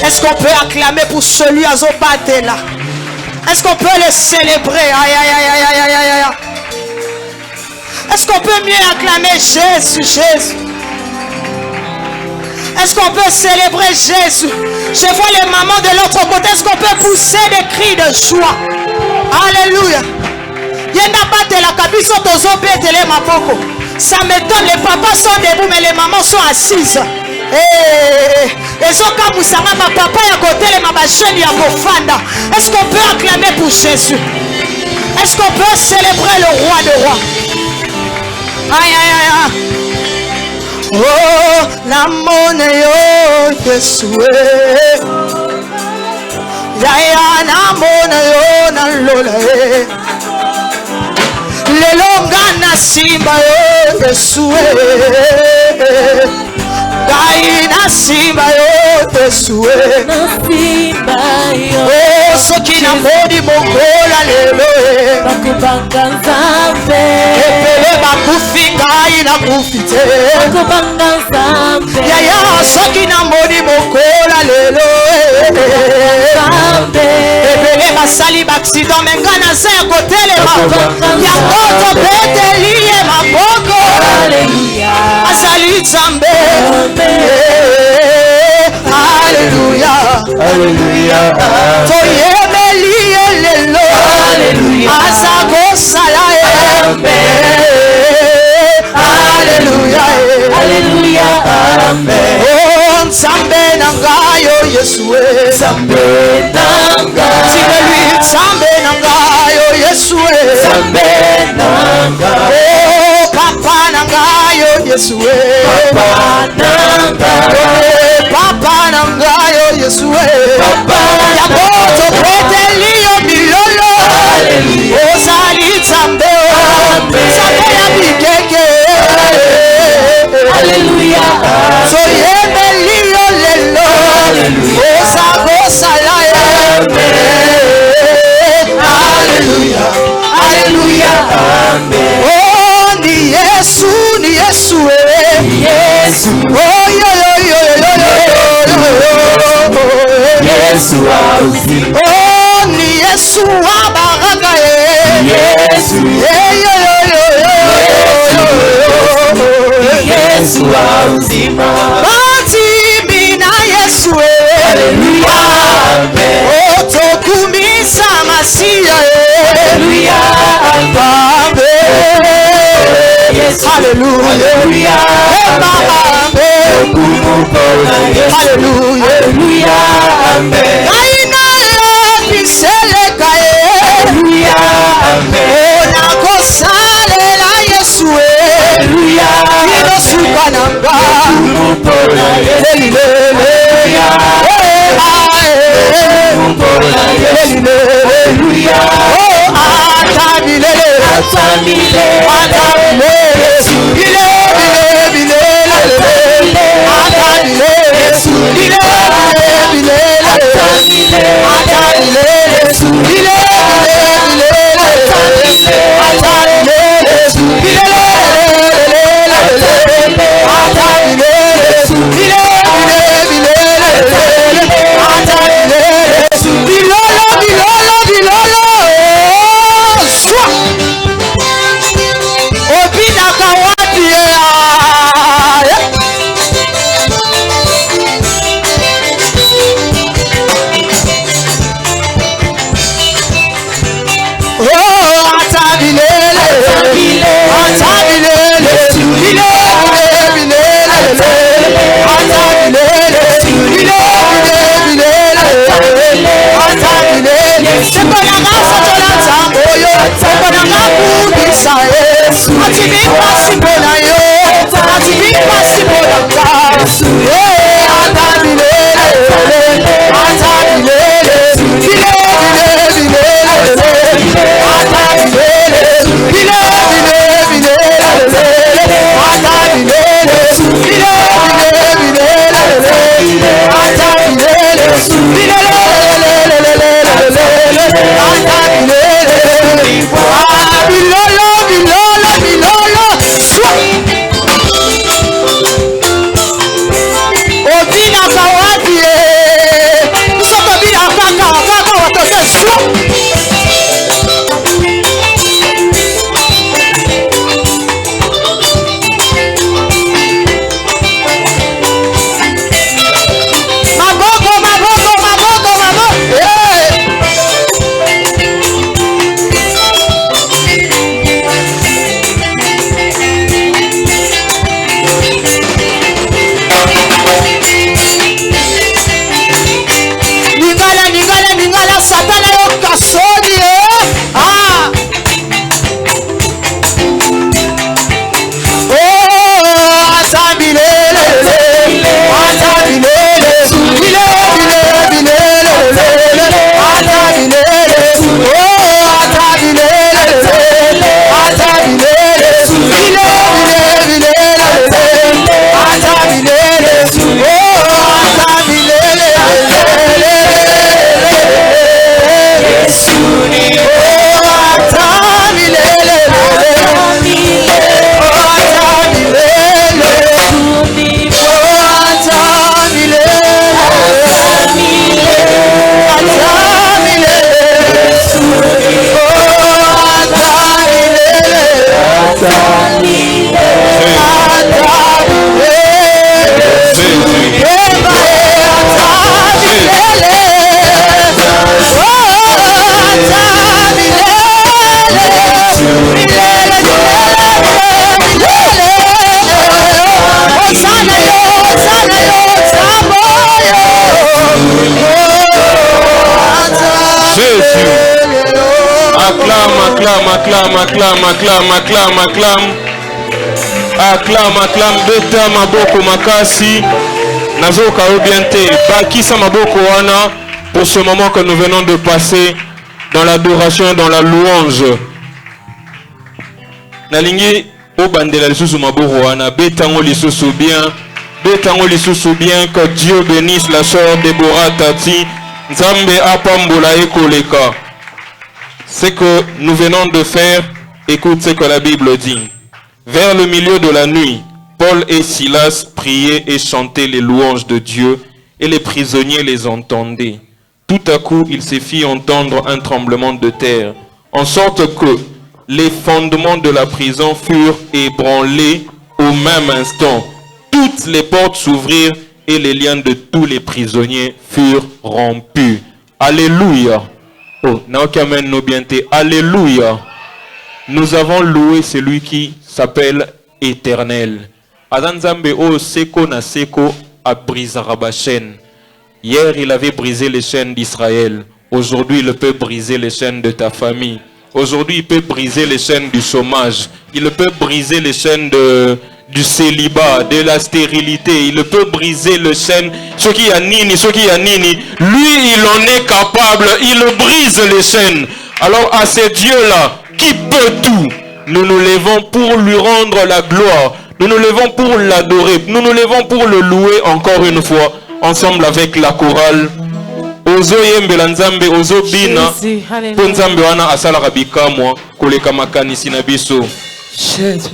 Est-ce qu'on peut acclamer pour celui à Zobate là? Est-ce qu'on peut le célébrer? Aïe, aïe, aïe, aïe, aïe, aïe, aïe. Est-ce qu'on peut mieux acclamer Jésus, Jésus? Est-ce qu'on peut célébrer Jésus? Je vois les mamans de l'autre côté. Est-ce qu'on peut pousser des cris de joie? Alléluia. Ça m'étonne, les papas sont debout, mais les mamans sont assises. Est-ce qu'on peut acclamer pour Jésus? Est-ce qu'on peut célébrer le roi de rois? Aïe, aïe, aïe. Oh, la monnaie, oh, Jésus. Ya, la monnaie, oh, na lola. Le longa na simba, oh, Jésus. Kaina simba yote suwe oh soki na modi mokola lelo bakubanga nzambe epele bakufinga ina kufite bakubanga nzambe yaya soki na modi mokola lelo nzambe epele basali accident mengana za kotele maboko ya koto betelie maboko haleluya asali nzambe. Alléluia, Alléluia, Toyemelie lelo, Alléluia, Asago salae, Alléluia, Alléluia, Amen. Oh, Nzambe nangayo Yeshua, Nzambe nangayo, dis-le-lui, Nzambe nangayo Yeshua, Nzambe nangayo, oh, Papa nangayo Yeshua, Papa nangayo. Papa nangayo Yeshua Papa yakoto petelio milolo osali Nzambe Nzambe ya bikeke Alléluia soyemelio lelo osago salaye Alléluia Alléluia oh ni Yesu Yesu oh yo Yesu auzi oh ni Yesu baraka Yesu Yesu auzi bati mina Yesu Haleluya oh tokumisa masia Haleluya Haleluya Haleluya Haleluya Amen Kaina bisele kae Haleluya Amen ona kosale la Yesu Haleluya ino sukananga Haleluya Haleluya oh atamilele atamilele Yesu bile Jésus. Acclame, acclame, acclame, acclame, acclame, acclame, acclame. Acclame, acclame. Beta maboko makasi. Nazoka obiente. Bakisa maboko wana. Pour ce moment que nous venons de passer dans l'adoration, dans la louange. Nalingi obandela lisusu maboko wana. Betango lisusu bien. Betango lisusu bien. Que Dieu bénisse la sœur Déborah Tati. Nzambe apambola ekoleka. Ce que nous venons de faire, écoute ce que la Bible dit. Vers le milieu de la nuit, Paul et Silas priaient et chantaient les louanges de Dieu, et les prisonniers les entendaient. Tout à coup, il se fit entendre un tremblement de terre, en sorte que les fondements de la prison furent ébranlés au même instant. Toutes les portes s'ouvrirent et les liens de tous les prisonniers furent rompus. Alléluia. Oh, Naokamen Nobiente. Alléluia. Nous avons loué celui qui s'appelle Éternel. Adanzambe o seko na seko a brisera chaîne. Hier, il avait brisé les chaînes d'Israël. Aujourd'hui, il peut briser les chaînes de ta famille. Aujourd'hui, il peut briser les chaînes du chômage. Il peut briser les chaînes du célibat, de la stérilité. Il peut briser les chaînes. Ce qui a nini, lui, il en est capable. Il brise les chaînes. Alors, à ce Dieu-là, qui peut tout, nous nous levons pour lui rendre la gloire. Nous nous levons pour l'adorer. Nous nous levons pour le louer encore une fois, ensemble avec la chorale. Ozo yembela nzambe, ozo bina, po nzambe wana asala rabika mwa, koleka makanisi na biso. Jésus.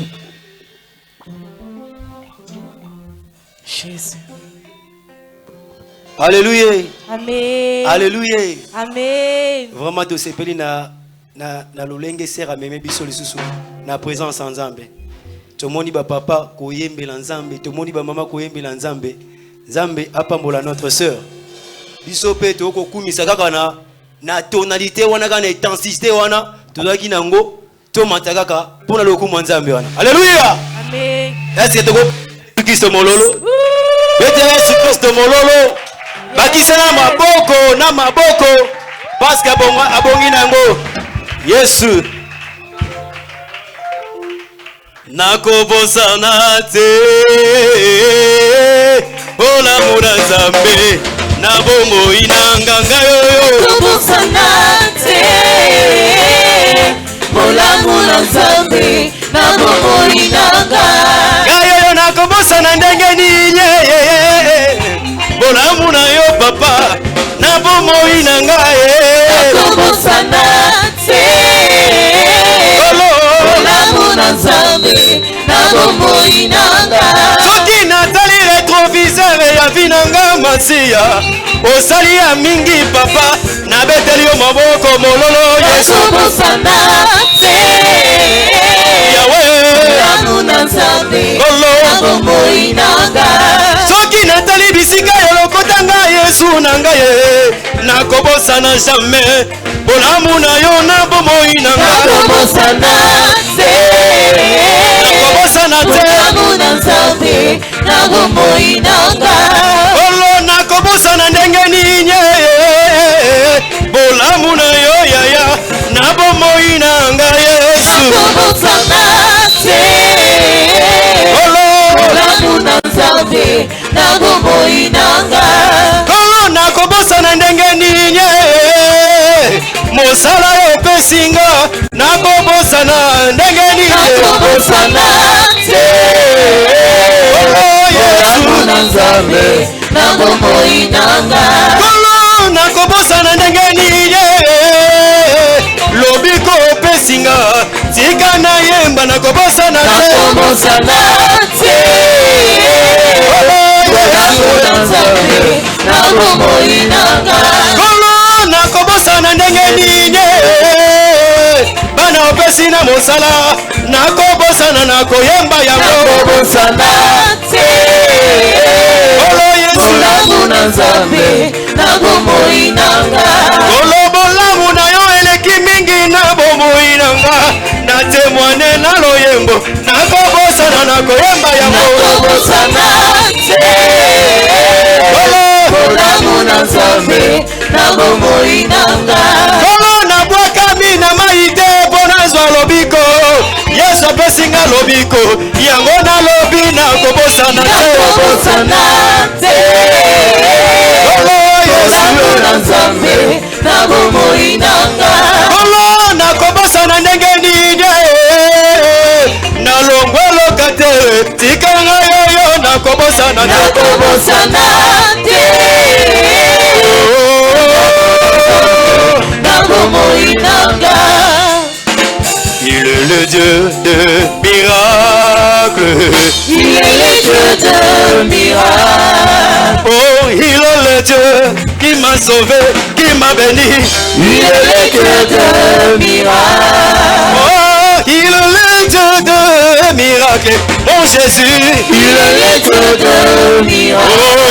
Jésus. Alléluia. Amen. Alléluia. Amen. Vraiment de ces pays na lolenge sera meme biso lisusu na présence en Nzambe. Tomoni ba papa koyembela Nzambe, tomoni ba mama koyembela Nzambe. Nzambe apambola notre sœur. Biso pe to ko kumisa kaka na tonalité wana kana intensité wana tozaki nango to matakaka pona lokumu Nzambe wana. Alléluia. Amen. Est-ce que to ko Kristo mololo? Bete Yesu Kristo mololo. Bakisa na maboko parce que abongi nango Yesu nakobosana te ola mura Nzambe na bongo inanga ngayo nakobosana te ola mura Nzambe na bongo inanga ngayo nakobosana ndenge nini ola mura yo papa na bongo inanga nakobosana te ola mura Nzambe na bongo inanga soki natali retroviseur ya vinanga masiya osali ya mingi papa nabeteli yo maboko mololo Yesu nakobosana te Yawe ola mura Nzambe na bongo inanga soki natali bisika yo lokotanga Yesu na ngai nakobosana jamais bolamu na yo na bomoi na ngai nakobosana te nakobosana te bolamu na Nzambe na bomoi nanga olo nakobosana ndenge nini bolamu na yo yaya na bomoi na ngai Yesu nakobosana te bolamu na Nzambe na bomoi nanga olo nakobosana ndenge nini mosala yo pesinga nakobosana ndenge nini nakobosana te bolamu na Nzambe na bomoi nanga kolo nakobosana ndenge nini lobiko pesinga tika na yemba nakobosana nakobosana te bolamu na Nzambe na bomoi nanga kolo nakobosana ndenge nini bana opesi na mosala nakobosana nakoyemba yango nakobosana te bolamu na Nzambe na bomoi nanga kolo bolamu na yo eleki mingi na bomoi nanga na temwane na loyembo nakobosana nakoyemba yango nakobosana nzambe na bomoi nanga kolo na bwakami na maite mpo nazwa lobiko yesu apesinga lobiko yango nalobi nakobosana te kolo yesu na nzambe na bomoi nanga kolo nakobosana ndenge nini nalongweloka te tikanga yoyo nakobosana te il est le Dieu de miracles. Il est le Dieu de miracles. Oh, il est le Dieu qui m'a sauvé, qui m'a béni. Il est le Dieu de miracles. Oh, il est le Dieu de miracles. Mon Jésus, il est le Dieu de miracles. Oh,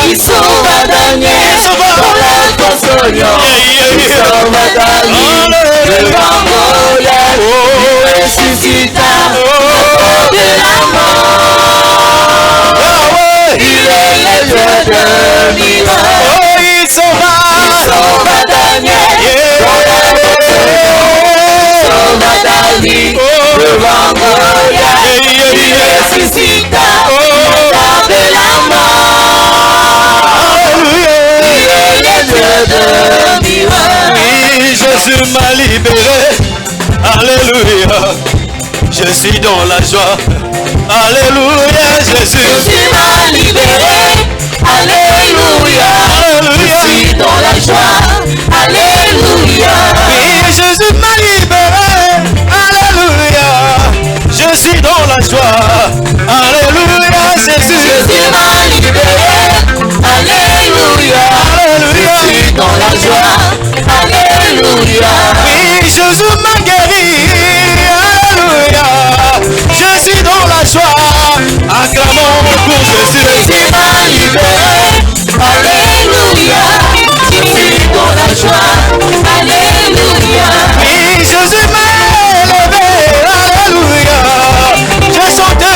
il sauva Daniel. Il sauva dans la consolation. Il sauva David devant Goliath. Il ressuscita de la mort. Il est le Dieu de miracles. Oh, il sauva Daniel dans la consolation. Il sauva David devant Goliath. Il ressuscita de la mort. Il est le Dieu de miracles. Oui, Jésus m'a libéré. Alléluia. Je suis dans la joie. Alléluia, Jésus. Jésus m'a libéré. Alléluia. Alléluia. Je suis dans la joie. Alléluia. Oui, Jésus m'a libéré. Alléluia. Je suis dans la joie. Alléluia, Jésus. Jésus m'a libéré. Alléluia. Alléluia. Je suis dans la joie. Alléluia. Oui, Jésus m'a guéri. Alléluia. Je suis dans la joie. Acclamons pour Jésus. Jésus m'a libéré. Alléluia. Je suis dans la joie. Alléluia. Oui, Jésus m'a élevé. Alléluia. Je chante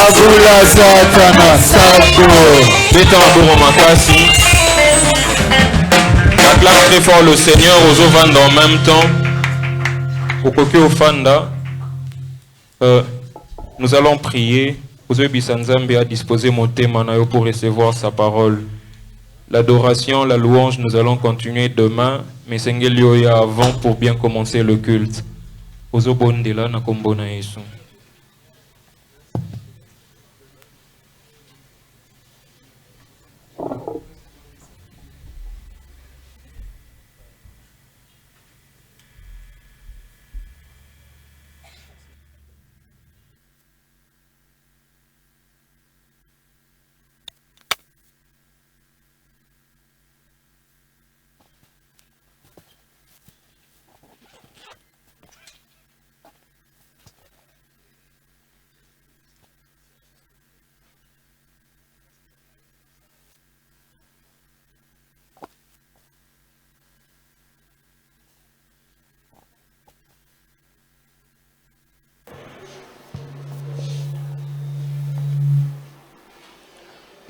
Sabula Satana Sabo. Beta Maboro Makasi. Acclame très fort le Seigneur aux offrandes en même temps. Au Koké Ofanda, nous allons prier. Ozoebi Sanzambe a disposé mon thème pour recevoir sa parole. L'adoration, la louange, nous allons continuer demain. Mais Sengelio ya avant pour bien commencer le culte. Ozobondela na kombona Yesu.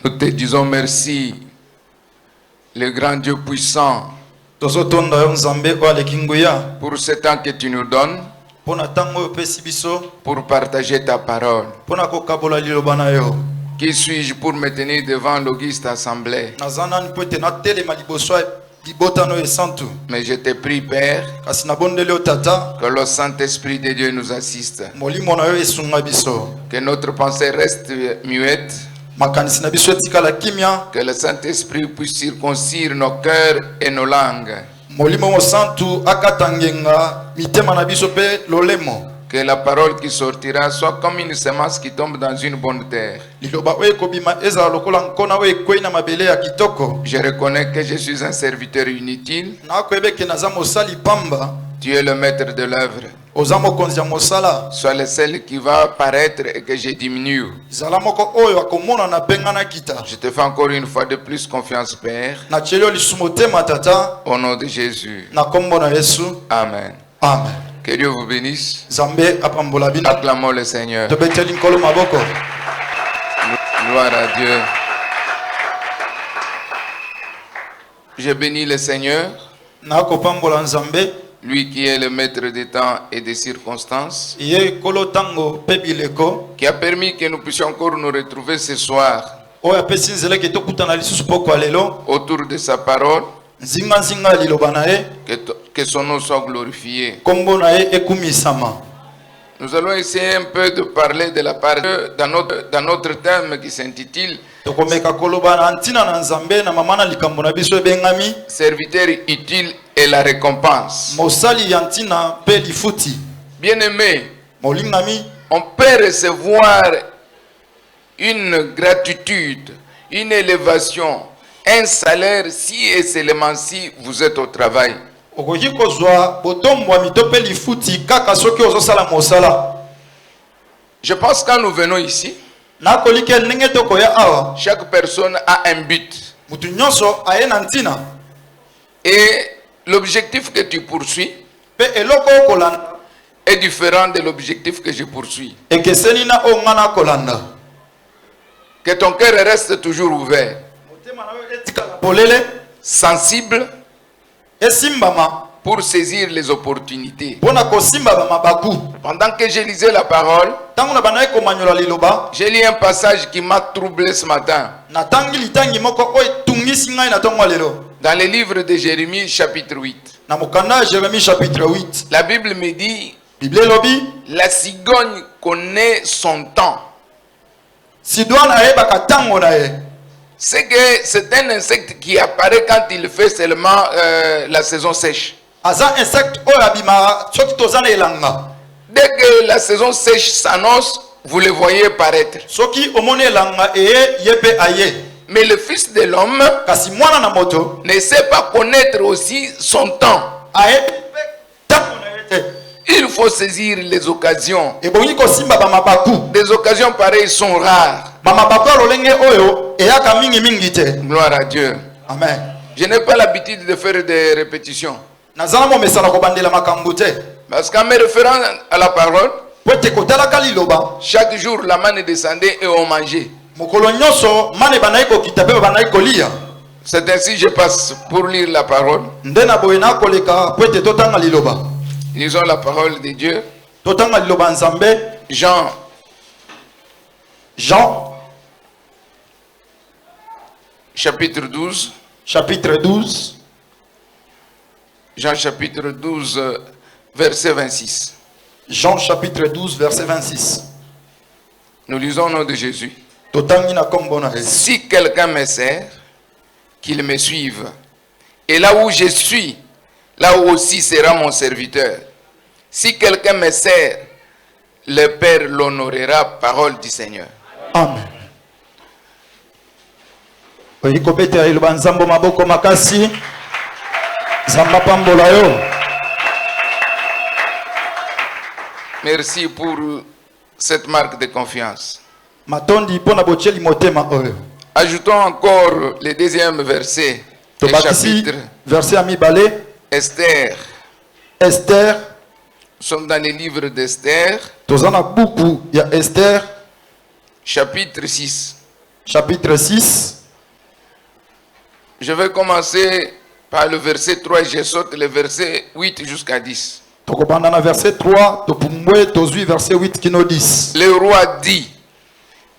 Nous te disons merci, le grand Dieu puissant, pour ce temps que tu nous donnes, pour partager ta parole. Qui suis-je pour me tenir devant l'auguste assemblée? Mais je te prie, Père, que le Saint-Esprit de Dieu nous assiste. Que notre pensée reste muette. Que le Saint-Esprit puisse circoncire nos cœurs et nos langues. Que la parole qui sortira soit comme une semence qui tombe dans une bonne terre. Je reconnais que je suis un serviteur inutile. Tu es le maître de l'œuvre. Sois le seul qui va paraître et que je diminue. Je te fais encore une fois de plus confiance, Père. Au nom de Jésus. Amen. Amen. Que Dieu vous bénisse. Acclamons le Seigneur. Gloire à Dieu. Je bénis le Seigneur. Lui qui est le maître des temps et des circonstances, qui a permis que nous puissions encore nous retrouver ce soir autour de sa parole. Que son nom soit glorifié. Nous allons essayer un peu de parler de la part dans notre thème qui s'intitule Serviteur utile et la récompense. Bien-aimé, on peut recevoir une gratitude, une élévation, un salaire si et seulement si vous êtes au travail. Je pense que quand nous venons ici, chaque personne a un but. Et l'objectif que tu poursuis est différent de l'objectif que je poursuis. Que ton cœur reste toujours ouvert, sensible pour saisir les opportunités. Pendant que je lisais la parole, j'ai lu un passage qui m'a troublé ce matin. Dans le livre de Jérémie chapitre 8. La Bible me dit, la cigogne connaît son temps. C'est que c'est un insecte qui apparaît quand il fait seulement la saison sèche. Dès que la saison sèche s'annonce, vous le voyez paraître. Mais le Fils de l'homme ne sait pas connaître aussi son temps. Il faut saisir les occasions. Des occasions pareilles sont rares. Gloire à Dieu. Amen. Je n'ai pas l'habitude de faire des répétitions. Parce qu'en me référant à la parole, Chaque jour, la manne descendait et on mangeait. C'est ainsi que je passe pour lire la parole. Lisons la parole de Dieu. Jean, chapitre 12. Chapitre 12. Jean chapitre 12, verset 26. Jean chapitre 12, verset 26. Nous lisons au nom de Jésus. Si quelqu'un me sert, qu'il me suive. Et là où je suis, là où aussi sera mon serviteur. Si quelqu'un me sert, le Père l'honorera, parole du Seigneur. Amen. Merci pour cette marque de confiance. Ajoutons encore le deuxième verset du chapitre. Verset ami balé. Esther. Esther. Nous sommes dans le livre d'Esther. Tozana beaucoup il y a Esther. Chapitre 6. Chapitre 6. Je vais commencer par le verset 3 et je saute le verset 8 jusqu'à 10. Verset 3, verset 8 qui nous dit. Le roi dit: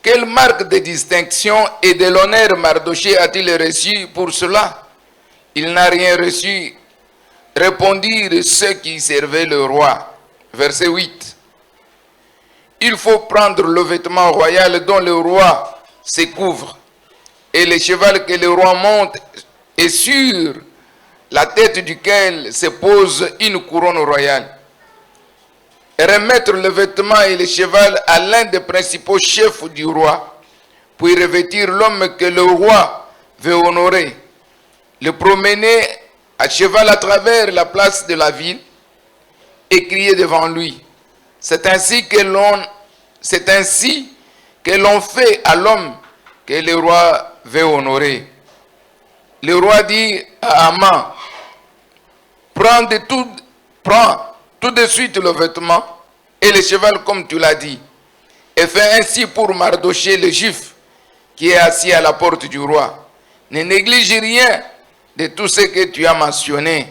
quelle marque de distinction et de l'honneur Mardochée a-t-il reçu pour cela? Il n'a rien reçu, répondirent ceux qui servaient le roi. Verset 8. Il faut prendre le vêtement royal dont le roi se couvre, et le cheval que le roi monte est sur la tête duquel se pose une couronne royale. Et remettre le vêtement et le cheval à l'un des principaux chefs du roi, puis revêtir l'homme que le roi veut honorer, le promener à cheval à travers la place de la ville et crier devant lui. C'est ainsi que l'on fait à l'homme que le roi veut honorer. Le roi dit à Haman: prends tout de suite le vêtement et le cheval comme tu l'as dit, et fais ainsi pour Mardochée le juif qui est assis à la porte du roi. Ne néglige rien de tout ce que tu as mentionné.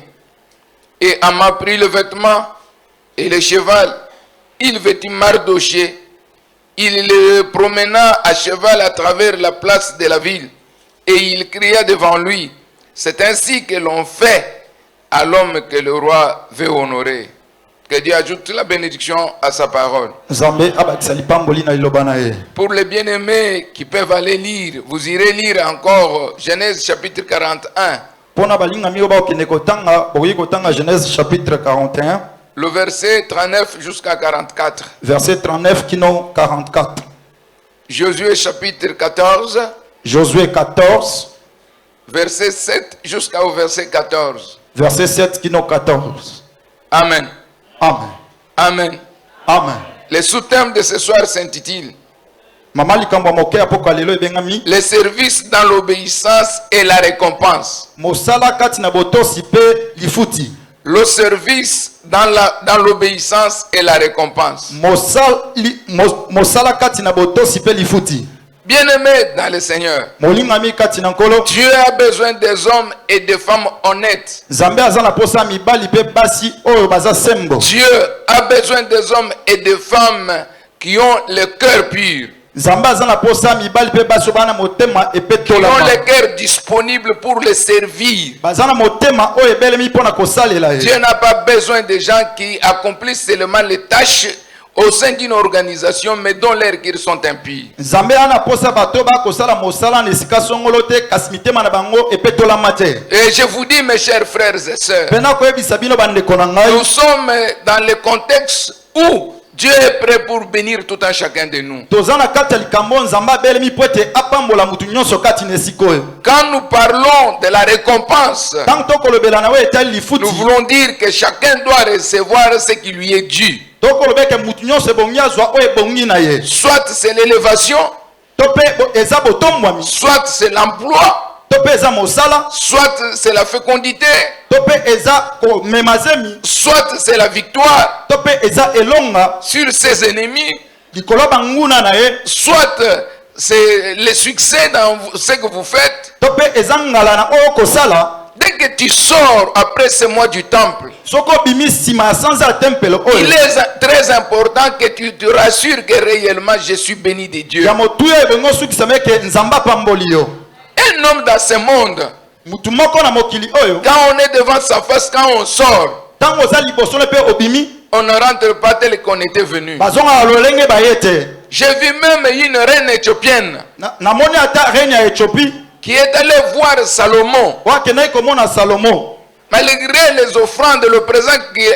Et Haman prit le vêtement et le cheval, il vêtit Mardochée, il le promena à cheval à travers la place de la ville, et il cria devant lui. C'est ainsi que l'on fait à l'homme que le roi veut honorer. Que Dieu ajoute la bénédiction à sa parole. Pour les bien-aimés qui peuvent aller lire, vous irez lire encore Genèse chapitre 41. Genèse chapitre 41. Le verset 39 jusqu'à 44. Verset 39 qui non 44. Josué chapitre 14. Josué 14. Verset 7 jusqu'au verset 14. Verset 7 qui non 14. Amen. Amen. Amen. Amen. Le sous-thème de ce soir s'intitule le service dans l'obéissance et la récompense. Le service dans l'obéissance et la récompense. Bien-aimé dans le Seigneur, Dieu a besoin des hommes et des femmes honnêtes. Dieu a besoin des hommes et des femmes qui ont le cœur pur, qui ont le cœur disponible pour le servir. Dieu n'a pas besoin de gens qui accomplissent seulement les tâches au sein d'une organisation, mais dont leurs cœurs sont impies. Et je vous dis, mes chers frères et sœurs, nous sommes dans le contexte où Dieu est prêt pour bénir tout un chacun de nous. Quand nous parlons de la récompense, nous voulons dire que chacun doit recevoir ce qui lui est dû. Soit c'est l'élévation, soit c'est l'emploi, tope eza mosala, soit c'est la fécondité, tope eza komemazemi, soit c'est la victoire tope eza elonga sur ses ennemis, likolo banguna na ye, soit c'est le succès dans ce que vous faites. tope eza ngala na oyo kosala. Dès que tu sors après ce mois du temple, Soko bimi sima sanza tempelo oyo. il est très important que tu te rassures que réellement je suis béni de Dieu. Ya motuya ebengo suki sameke nzamba pamboli yo. Un homme dans ce monde, Mutu moko na mokili oyo. quand on est devant sa face, quand on sort, Tango za liboso le pe obimi. on ne rentre pas tel qu'on était venu. Bazonga lolenge bayete. J'ai vu même une reine éthiopienne Na moni ata reine ya Éthiopie. qui est allée voir Salomon. Wakena komona Salomo. Malgré les offrandes, le présent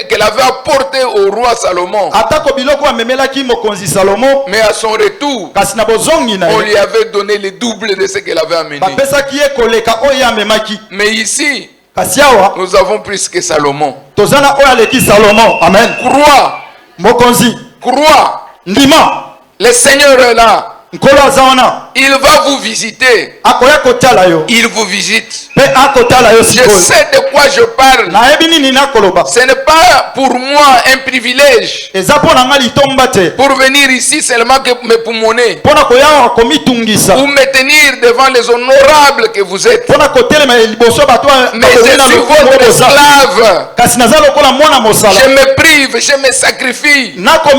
qu'elle avait apporté au roi Salomon. Atako biloko amemelaki mokonzi Salomo. Mais à son retour, Kasi na bozongi na on ye. lui avait donné le double de ce qu'elle avait amené. Bapesaki ye koleka oyo amemaki. Mais ici, Kasi awa nous avons plus que Salomon. tozana oyo aleki Salomo. Amen. Crois, Mokonzi. crois, Ndima. le Seigneur est là. Nkolo azawana. Il va vous visiter. Akoya kotala yo. Il vous visite. Pe akotala yo Je sikoyo. sais de quoi je parle. Na yebi nini nakoloba. Ce n'est pas pour moi un privilège Eza pona nga litomba te. pour venir ici seulement que me poumonner Pona koya komitungisa. ou me tenir devant les honorables que vous êtes. Pona kotelema liboso bato Mais je suis votre esclave. Kasi naza lokola mwana mosala. Je me prive, je me sacrifie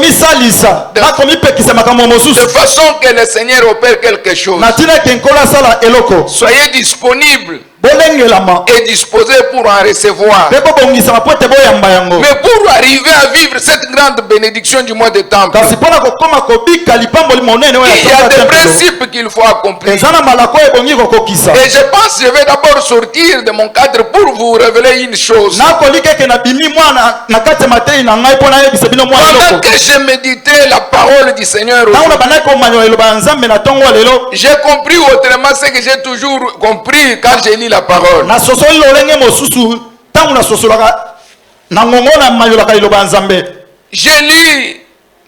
Nakomisalisa. Nakomipekisa makambo de mosusu. façon que le Seigneur opère quelque chose. Natina ke nkolo asala eloko. Soyez disponibles Bolengelama. et disposés pour en recevoir. Pe bobongisama po ete boyamba yango. Mais pour arriver à vivre cette grande bénédiction du mois de temple, Kasi pona kokoma kobika lipamboli monene oyo il y a ya des tempelo. principes qu'il faut accomplir. Eza na malako oyo ebongi kokokisa. Et je pense que je vais d'abord sortir de mon cadre pour vous révéler une chose. Nakoli keke na bimi mwana na kati ya matei na ngai pona yebisa bino mwa Pendant eloko. que je méditais la parole du Seigneur, Ntango na bandaki komanyola eloba ya Nzambe na ntongo ya lelo. j'ai compris autrement ce que j'ai toujours compris quand j'ai lu la parole. Na sosoli lolenge mosusu ntango na sosolaka na ngongo na mayolaka eloba ya Nzambe. J'ai lu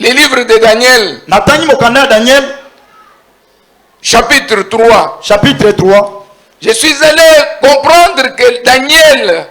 le livre de Daniel, Natangi mokanda ya Daniel chapitre 3. chapitre 3. Je suis allé comprendre que Daniel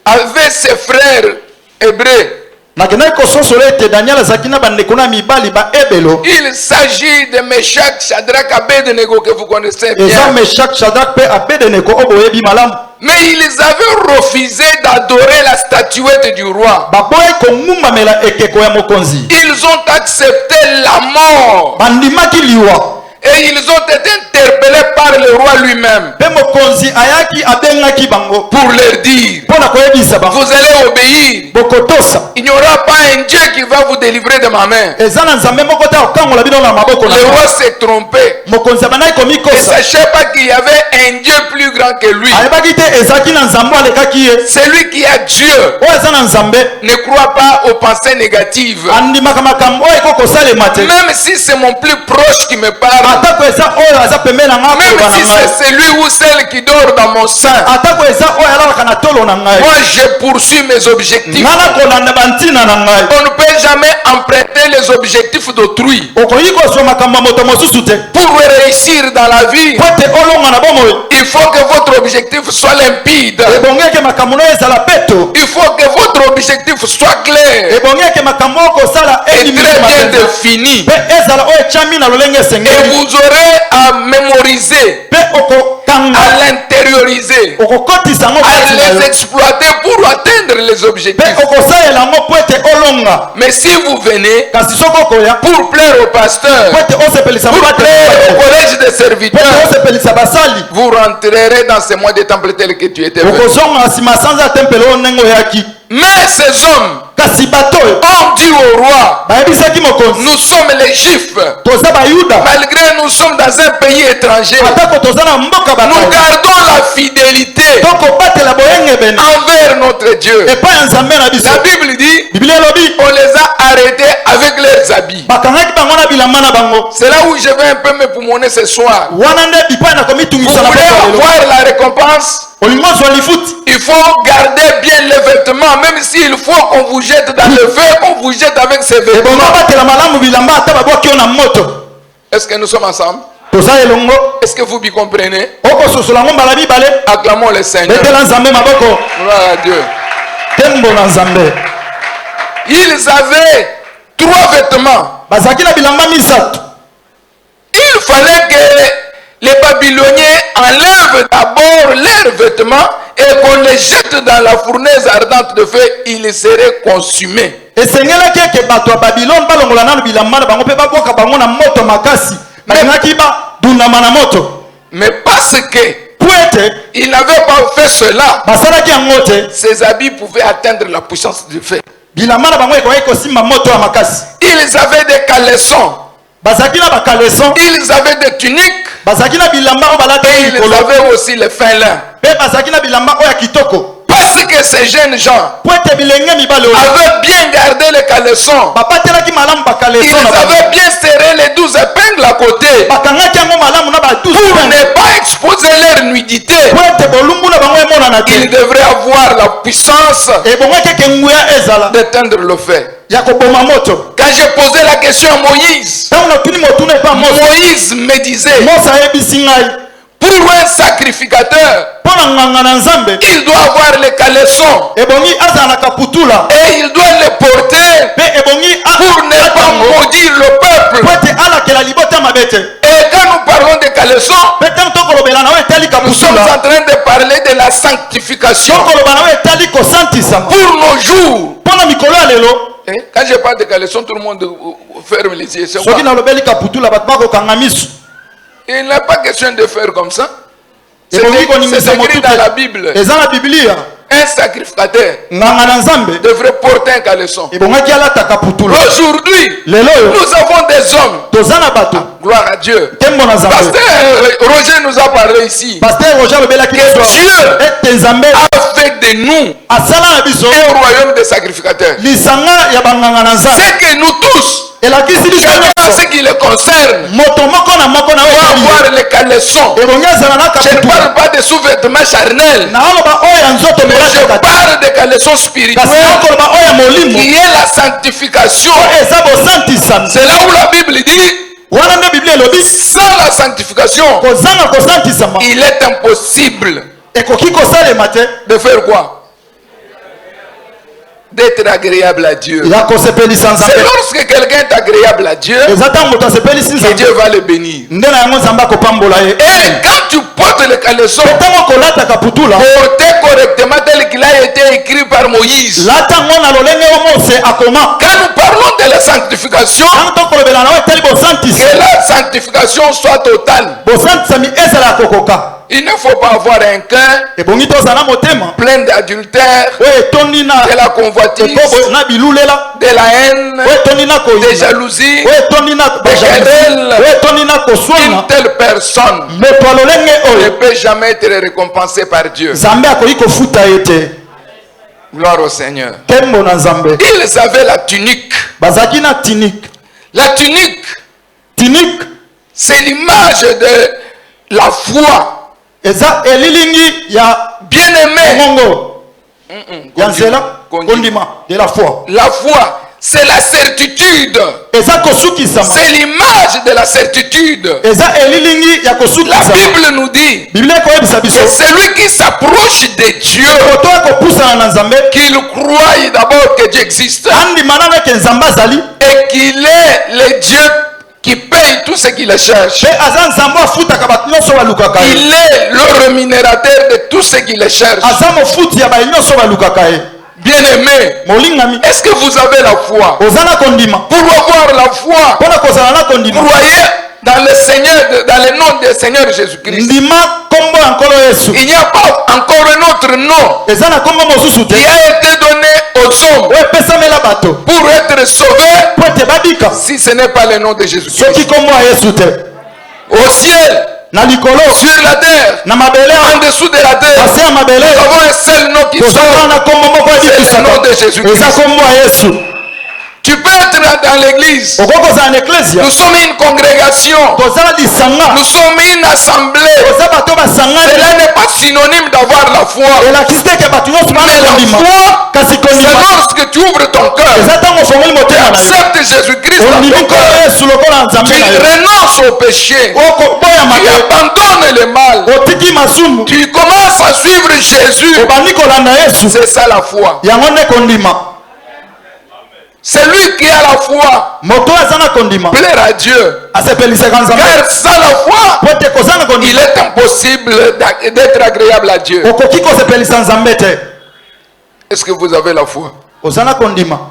avait ses frères hébreux. Nakendaki kososola ete Daniel azalaki na bandeko na mibali ba ebelo. Il s'agit de Meshach, Shadrach, Abednego que vous connaissez Eza bien. Meshak, Shadrach pe Abednego oyo boyebi malamu. Mais ils avaient refusé d'adorer la statuette du roi. Baboyi kongumbamela ekeko ya mokonzi. Ils ont accepté la mort. Bandimaki liwa. Et ils ont été interpellés par le roi lui-même Pe mokonzi ayaki abengaki bango. pour leur dire, Pona koyebisa bango. vous allez obéir. Bokotosa. Il n'y aura pas un Dieu qui va vous délivrer de ma main. Eza na Nzambe moko ta okangola bino na maboko na Le yo. roi s'est trompé. Mokonzi abanaki Il ne komikosa. sachait pas qu'il y avait un Dieu plus grand que lui. Ayebaki te ezalaki na Nzambe alekaki ye. Celui qui a Dieu Oyo eza na Nzambe ne croit pas aux pensées négatives. andimaka makambo oyo ekokosalema te. Même si c'est mon plus proche qui me parle. Atako eza oyo aza pembeni na ngai Même koloba si na ngai. c'est celui ou celle qui dort dans mon sein. Atako eza oyo alalaka na tolo na ngai. Moi, je poursuis mes objectifs. Nga nakolanda bantina na ngai. On ne peut jamais emprunter les objectifs d'autrui. Okoki kozwa makambo ya moto mosusu te. Pour réussir dans la vie, Po ete olonga na bomoi. il faut que votre objectif soit limpide. Ebongi eke makambo no ezala peto. Il faut que votre objectif soit clair Ebongi eke makambo oyo kosala et eyimisi très bien mapenzi. défini. Pe ezala oyo etiami na lolenge Et esengeli. vous aurez à mémoriser, Pe okokanga. à l'intérioriser, Okokotisa yango à kati na les yo. exploiter pour atteindre les Pe objectifs. okosalela yango po ete olonga. Mais si vous venez Kasi soki okoya pour plaire au pasteur, po ete osepelisa pour mobate plaire au collège des po ete serviteurs, osepelisa basali. vous rentrerez dans ce mois de temple tel que tu étais venu. Okozonga na nsima sanza ya tempelo oyo ndenge oyaki. Mais ces hommes Kasi bato oyo ont dit au roi, bayebisaki mokonzi nous sommes les Juifs. toza bayuda Malgré nous sommes dans un pays étranger, atako toza na mboka nous bato gardons la fidélité tokobatela boyengebene envers notre Dieu. epai ya Nzambe na biso. La Bible dit, Biblia elobi on les a arrêtés avec leurs habits. bakangaki bango na bilamba na bango. C'est là où je vais un peu me poumonner ce soir. Wana nde bipai na Vous komitungisa na voulez boka lelo. avoir la récompense? Olingo ozwa lifuti. Il faut garder bien les vêtements, même s'il faut qu'on vous jette dans le feu, on vous jette avec ces ebongo vêtements. batela malamu bilamba ata babwaki yo na moto. Est-ce que nous sommes ensemble? Est-ce que vous m'y comprenez? Oko sosola ngo mbala mibale. Acclamons le Seigneur. Betela nzambe maboko. Gloire à Dieu. Tembo na nzambe. Ils avaient 3 vêtements. Bazaki na bilamba misatu. Il fallait que les Babyloniens enlèvent d'abord leurs vêtements et qu'on les jette dans la fournaise ardente de feu, ils seraient consumés. Et Seigneur ke bato ya Babylone balongola na bilamba na bango pe baboka bango na moto makasi. Bakingaki ba dunama na moto. Mais parce que il n'avait pas fait cela, basalaki yango te, ses habits pouvaient atteindre la puissance du feu. bilamba na bango ekoki kosimba moto ya makasi. Ils avaient des caleçons. Bazaki na ba caleçons. Ils avaient des tuniques. Bazaki na bilamba o balaki et ils avaient aussi les fins lins. Pe bazaki na bilamba o ya kitoko. Parce que ces jeunes gens avaient bien gardé les caleçons. Ils avaient bien serré les 12 épingles à côté pour ne pas exposer leur nudité. Ils devraient avoir la puissance d'éteindre le feu. Quand j'ai posé la question à Moïse, Moïse me disait, pour un sacrificateur, il doit avoir les caleçons et il doit les porter pour ne pas maudire le peuple. Et quand nous parlons des caleçons, nous sommes en train de parler de la sanctification pour nos jours. Quand je parle de caleçons, tout le monde ferme les yeux. Il n'est pas question de faire comme ça. C'est écrit dans la Bible. Un sacrificateur devrait porter un caleçon. Aujourd'hui, nous avons des hommes. Gloire à Dieu. Pasteur Roger nous a parlé ici. Que Dieu a fait de nous un royaume de sacrificateurs. C'est que nous tous, en ce qui les concerne, doit avoir les caleçons. Je ne parle pas de sous-vêtements charnels, mais je parle de caleçons spirituels qui est la sanctification. C'est là où la Bible dit, sans la sanctification, il est impossible de faire quoi? D'être agréable à Dieu. C'est lorsque quelqu'un est agréable à Dieu que Dieu va le bénir. Et quand tu portes le caleçon porté correctement tel qu'il a été écrit par Moïse, quand nous parlons de la sanctification, que la sanctification soit totale. Il ne faut pas avoir un cœur plein d'adultère, de la convoitise, de la haine, de jalousie, de querelle. Une telle personne ne peut jamais être récompensée par Dieu. Gloire au Seigneur. Ils avaient la tunique. La tunique, c'est l'image de la foi. Bien-aimé, de la foi. La foi, c'est la certitude. C'est l'image de la certitude. La Bible nous dit que celui qui s'approche de Dieu, qu'il croit d'abord que Dieu existe et qu'il est le Dieu qui paye tout ce qu'il cherche. Il est le rémunérateur de tout ce qu'il cherche. Bien-aimé, est-ce que vous avez la foi? Pour avoir la foi, croyez dans le Seigneur, dans le nom du Seigneur Jésus-Christ. Il n'y a pas encore un autre nom qui a été donné aux hommes pour être sauvés si ce n'est pas le nom de Jésus-Christ. Au ciel, sur la terre, en dessous de la terre, nous avons un seul nom qui sort, c'est le nom de Jésus-Christ. Tu peux être dans l'église. Nous sommes une congrégation. Nous sommes une assemblée. Cela n'est pas synonyme d'avoir la foi. Mais la foi, c'est lorsque tu ouvres ton cœur. Tu acceptes Jésus-Christ dans ton cœur. Tu renonces au péché. Tu abandonnes le mal. Tu commences à suivre Jésus. C'est ça la foi. C'est lui qui a la foi. Plaire à Dieu. Car sans la foi, il est impossible d'être agréable à Dieu. Est-ce que vous avez la foi?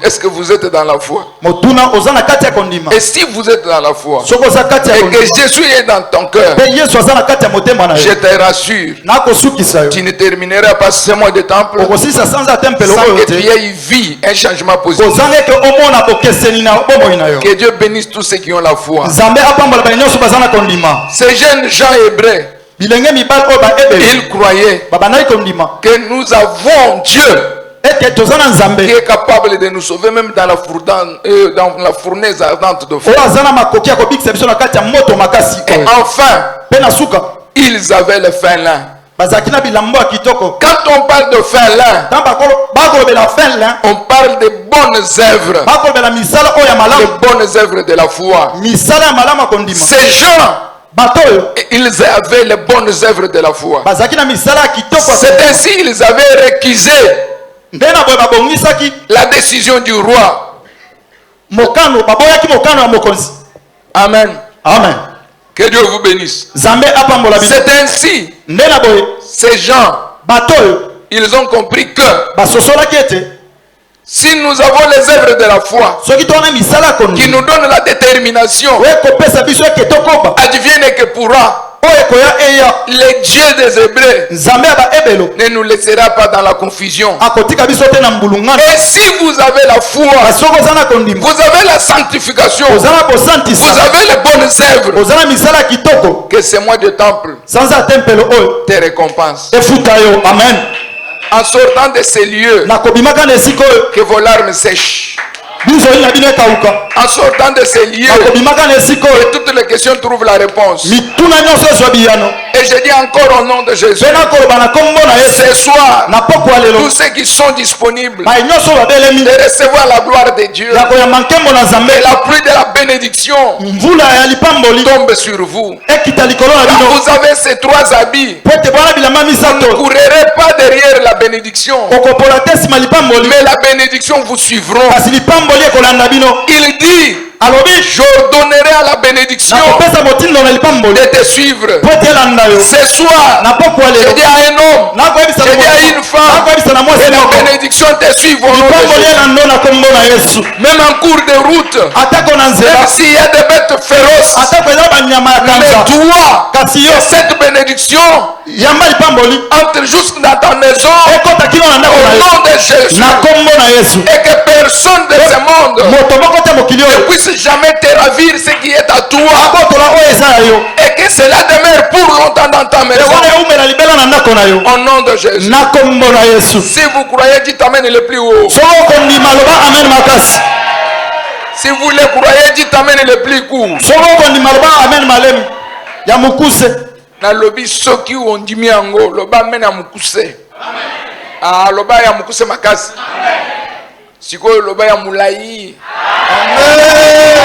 Est-ce que vous êtes dans la foi? Et si vous êtes dans la foi et que Jésus est dans ton cœur, je te rassure, tu ne termineras pas ce mois de temple sans que tu aies vu un changement positif. Que Dieu bénisse tous ceux qui ont la foi. Ces jeunes gens hébreux, ils croyaient que nous avons Dieu qui est capable de nous sauver même dans la fournaise ardente de feu. Et enfin, ils avaient le fin lin. Quand on parle de fin lin, on parle des bonnes œuvres. Les bonnes œuvres de la foi. Ces gens, ils avaient les bonnes œuvres de la foi. C'est ainsi qu'ils avaient récusé la décision du roi. Amen. Amen. Que Dieu vous bénisse. C'est ainsi, ces gens, ils ont compris que si nous avons les œuvres de la foi qui nous donnent la détermination, advienne que pourra, le Dieu des Hébreux ne nous laissera pas dans la confusion. Et si vous avez la foi, vous avez la sanctification, vous avez les bonnes œuvres, que ce mois de temple te récompense. Amen. En sortant de ces lieux, que vos larmes sèchent. En sortant de ces lieux, que toutes les questions trouvent la réponse. Et je dis encore au nom de Jésus, ce soir, tous ceux qui sont disponibles de recevoir la gloire de Dieu, et la pluie de la bénédiction tombe sur vous. Quand vous avez ces trois habits, vous ne courrez pas derrière la bénédiction, mais la bénédiction vous suivra. Il dit, j'ordonnerai à la bénédiction de te suivre. Ce soir, je dis à un homme, je dis à une femme, que la bénédiction te suive au nom de Jésus. Même en cours de route, même s'il y a des bêtes féroces, mais toi, cette bénédiction entre jusque dans ta maison au nom de Jésus, et que personne de ce monde ne puisse jamais te ravir ce qui est à toi, et que cela demeure pour longtemps dans ta maison au nom de Jésus. Si vous croyez, dites amen le plus haut. Si vous le croyez, dites amen le plus court. Na lobi soki ondimi yango loba mena mukuse. Ah loba ya mukuse makasi. Sikoyo loba ya mulai. Amen.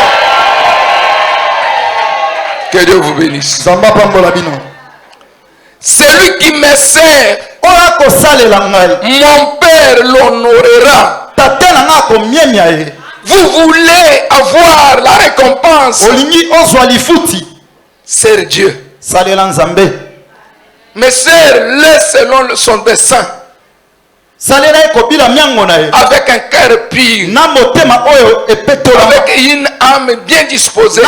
Que Dieu vous bénisse. Celui qui me sert, mon Père l'honorera. Vous voulez avoir la récompense. C'est Dieu. Mais sers-le selon son dessein. Avec un cœur pur. Avec une âme bien disposée.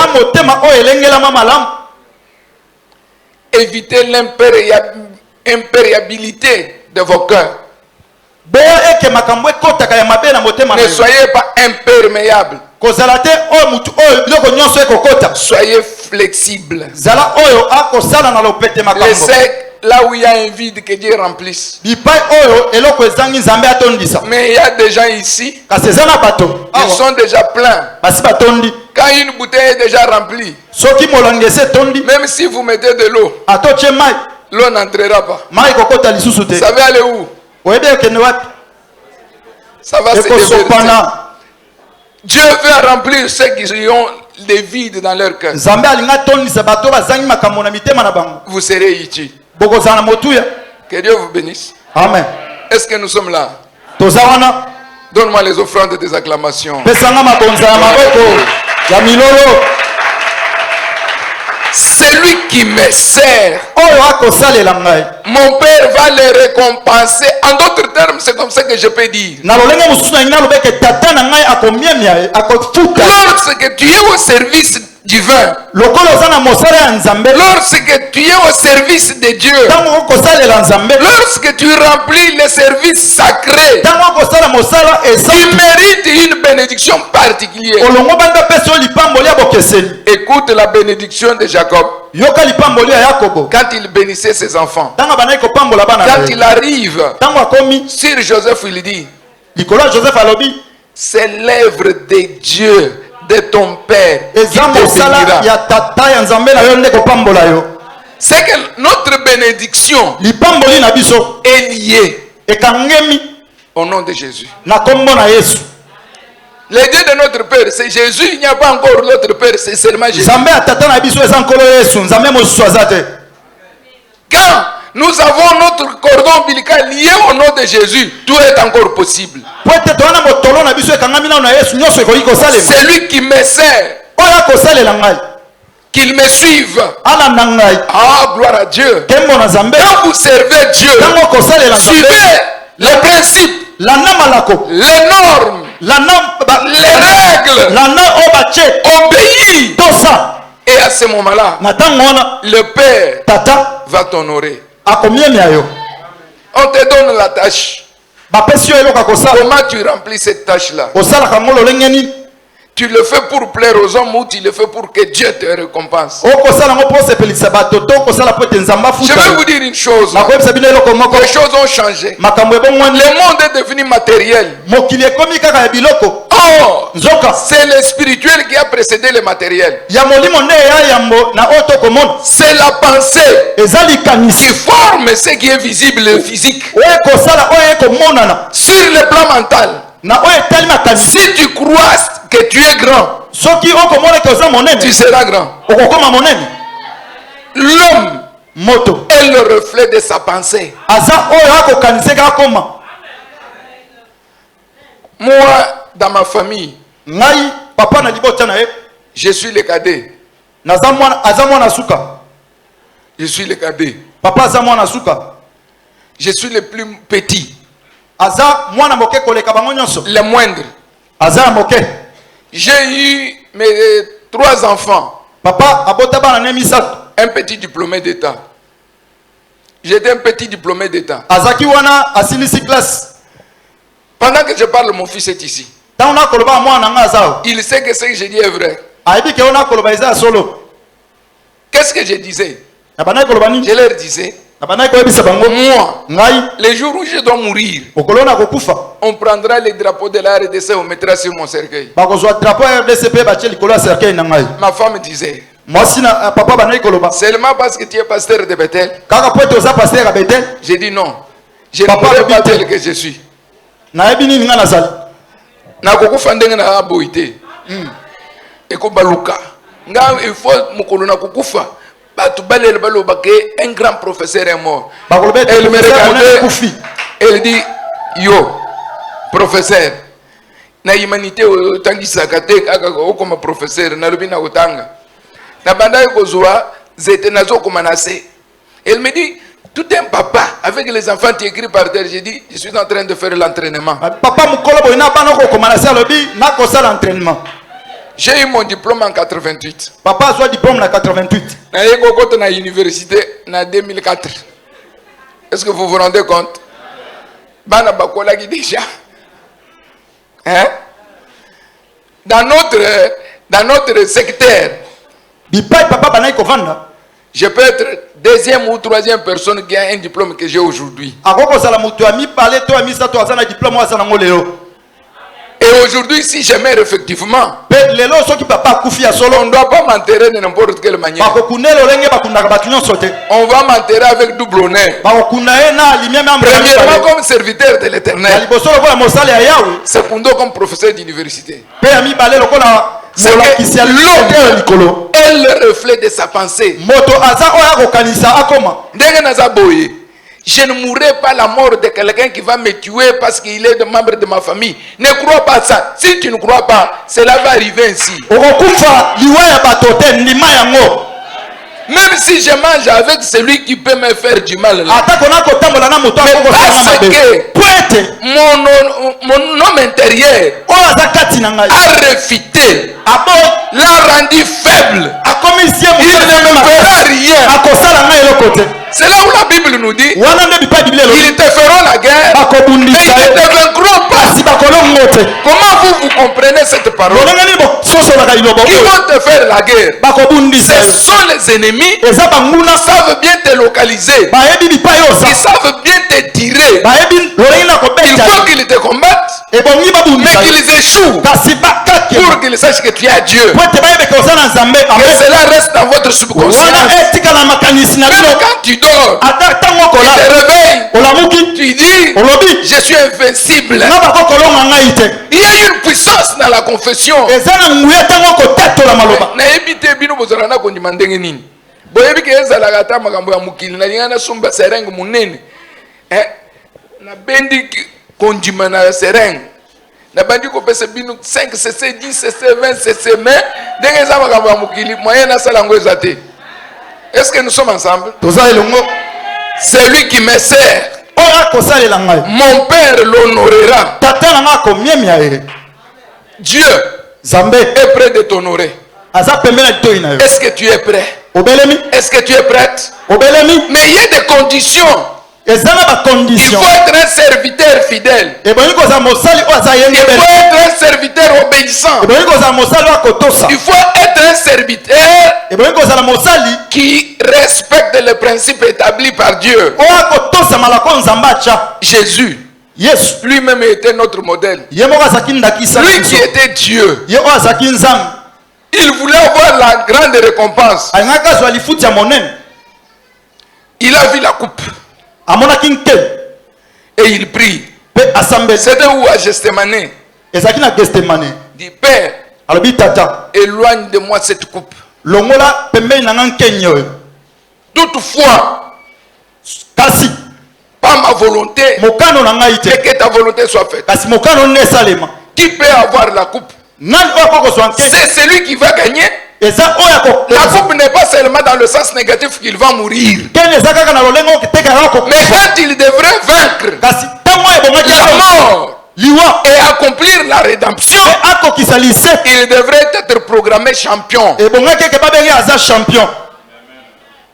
Évitez l'impériabilité de vos cœurs. Ne soyez pas imperméables. Soyez flexibles. là où il y a un vide, que Dieu remplisse. Mais il y a des gens ici, ils sont déjà pleins. Quand une bouteille est déjà remplie, même si vous mettez de l'eau, l'eau n'entrera pas. Ça va aller où? Ça va se déverser. Dieu veut remplir ceux qui ont des vides dans leur cœur. Vous serez utile. Que Dieu vous bénisse. Amen. Est-ce que nous sommes là? Donne-moi les offrandes des acclamations. Celui qui me sert, mon Père va le récompenser. En d'autres termes, c'est comme ça que je peux dire. Lorsque tu es au service divin, lorsque tu es au service de Dieu, lorsque tu remplis les services sacrés, tu mérites une bénédiction particulière. Écoute la bénédiction de Jacob. Quand il bénissait ses enfants, quand il arrive sur Joseph, il dit, c'est l'œuvre de Dieu, de ton Père, qui te bénira. C'est que notre bénédiction est liée au nom de Jésus. Le Dieu de notre Père, c'est Jésus. Il n'y a pas encore l'autre Père, c'est seulement Jésus. Quand nous avons notre cordon ombilical lié au nom de Jésus, tout est encore possible. Celui qui me sert, qu'il me suive. Ah, gloire à Dieu. Quand vous servez Dieu, suivez les principes, les normes, les règles, obéis. Et à ce moment-là, le Père va t'honorer. On te donne la tâche. Comment tu remplis cette tâche-là? Tu le fais pour plaire aux hommes ou tu le fais pour que Dieu te récompense? Je vais vous dire une chose. Les choses ont changé. Le monde est devenu matériel. Oh, c'est le spirituel qui a précédé le matériel. C'est la pensée qui forme ce qui est visible et physique. Sur le plan mental, si tu crois que tu es grand, tu seras grand. L'homme est le reflet de sa pensée. Moi, dans ma famille, je suis le cadet. Je suis le cadet. Je suis le plus petit. Le moindre. J'ai eu mes 3 enfants. Un petit diplômé d'État. J'étais un petit diplômé d'État. Pendant que je parle, mon fils est ici. Il sait que ce que je dis est vrai. Qu'est-ce que je disais? Je leur disais, moi, les jours où je dois mourir, on prendra les drapeaux de la RDC, on mettra sur mon cercueil. Ma femme disait, seulement parce que tu es pasteur de Bethel. J'ai dit non, je ne pourrais pas tel que je suis. Nakokufa ndenge na aboite. Eko baluka. Nga il faut mukolo na kukufa. Batu balele baloba ke un grand professeur est mort. Elle me regardait. Elle dit yo professeur. Na humanité otangisa kate aka comme professeur na lobi na otanga. Na banda ko zoa zete nazo komanase. Elle me dit tout un papa avec les enfants qui écrit par terre. J'ai dit, je suis en train de faire l'entraînement. J'ai eu mon diplôme en 88. Papa a son diplôme en 88. J'ai eu à l'université en 2004. Est-ce que vous vous rendez compte? Bana bakola qui déjà. Hein? Dans notre secteur, Je peux être deuxième ou troisième personne qui a un diplôme que j'ai aujourd'hui. Et aujourd'hui, si je meurs effectivement, on ne doit pas m'enterrer de n'importe quelle manière. On va m'enterrer avec double honneur. Premièrement, comme serviteur de l'Éternel. Secondement, comme professeur d'université. C'est l'homme est le reflet de sa pensée. Je ne mourrai pas la mort de quelqu'un qui va me tuer parce qu'il est membre de ma famille. Ne crois pas ça. Si tu ne crois pas, cela va arriver ainsi. Même si je mange avec celui qui peut me faire du mal, là, parce que mon homme intérieur a refité, l'a rendu faible. Il ne me fera rien. C'est là où la Bible nous dit, ils te feront la guerre, mais ils ne te vaincront pas. Comment vous comprenez cette parole? Ils vont te faire la guerre. Ce sont les ennemis. Ils savent bien te localiser. Ils savent bien te tirer. Il faut qu'ils te combattent, mais qu'ils échouent pour qu'ils sachent que tu es Dieu. Que cela reste dans votre subconscient. Même quand tu dors, tu te réveilles, tu dis, je suis invincible. Il y a une puissance dans la confession. Na bandi ko pesa binu 5 cc 10 cc 20 cc mais ndenge za makambo ya mukili moyen na sala ngo ezate. Est-ce que nous sommes ensemble? C'est lui qui me sert. Mon père l'honorera. Dieu est prêt de t'honorer. Est-ce que tu es prêt? Est-ce que tu es prête? Mais il y a des conditions. Il faut être un serviteur fidèle. Il faut être un serviteur obéissant. Il faut être un serviteur qui respecte les principes établis par Dieu. Jésus lui-même était notre modèle. Lui qui était Dieu, il voulait avoir la grande récompense. Il a vu la coupe. Et il prie. C'était où à Gethsémani? Dit Père, éloigne de moi cette coupe. Toutefois, pas ma volonté, mais que ta volonté soit faite. Qui peut avoir la coupe? C'est celui qui va gagner. La coupe n'est pas seulement dans le sens négatif qu'il va mourir. Mais quand il devrait vaincre la mort et accomplir la rédemption, il devrait être programmé champion.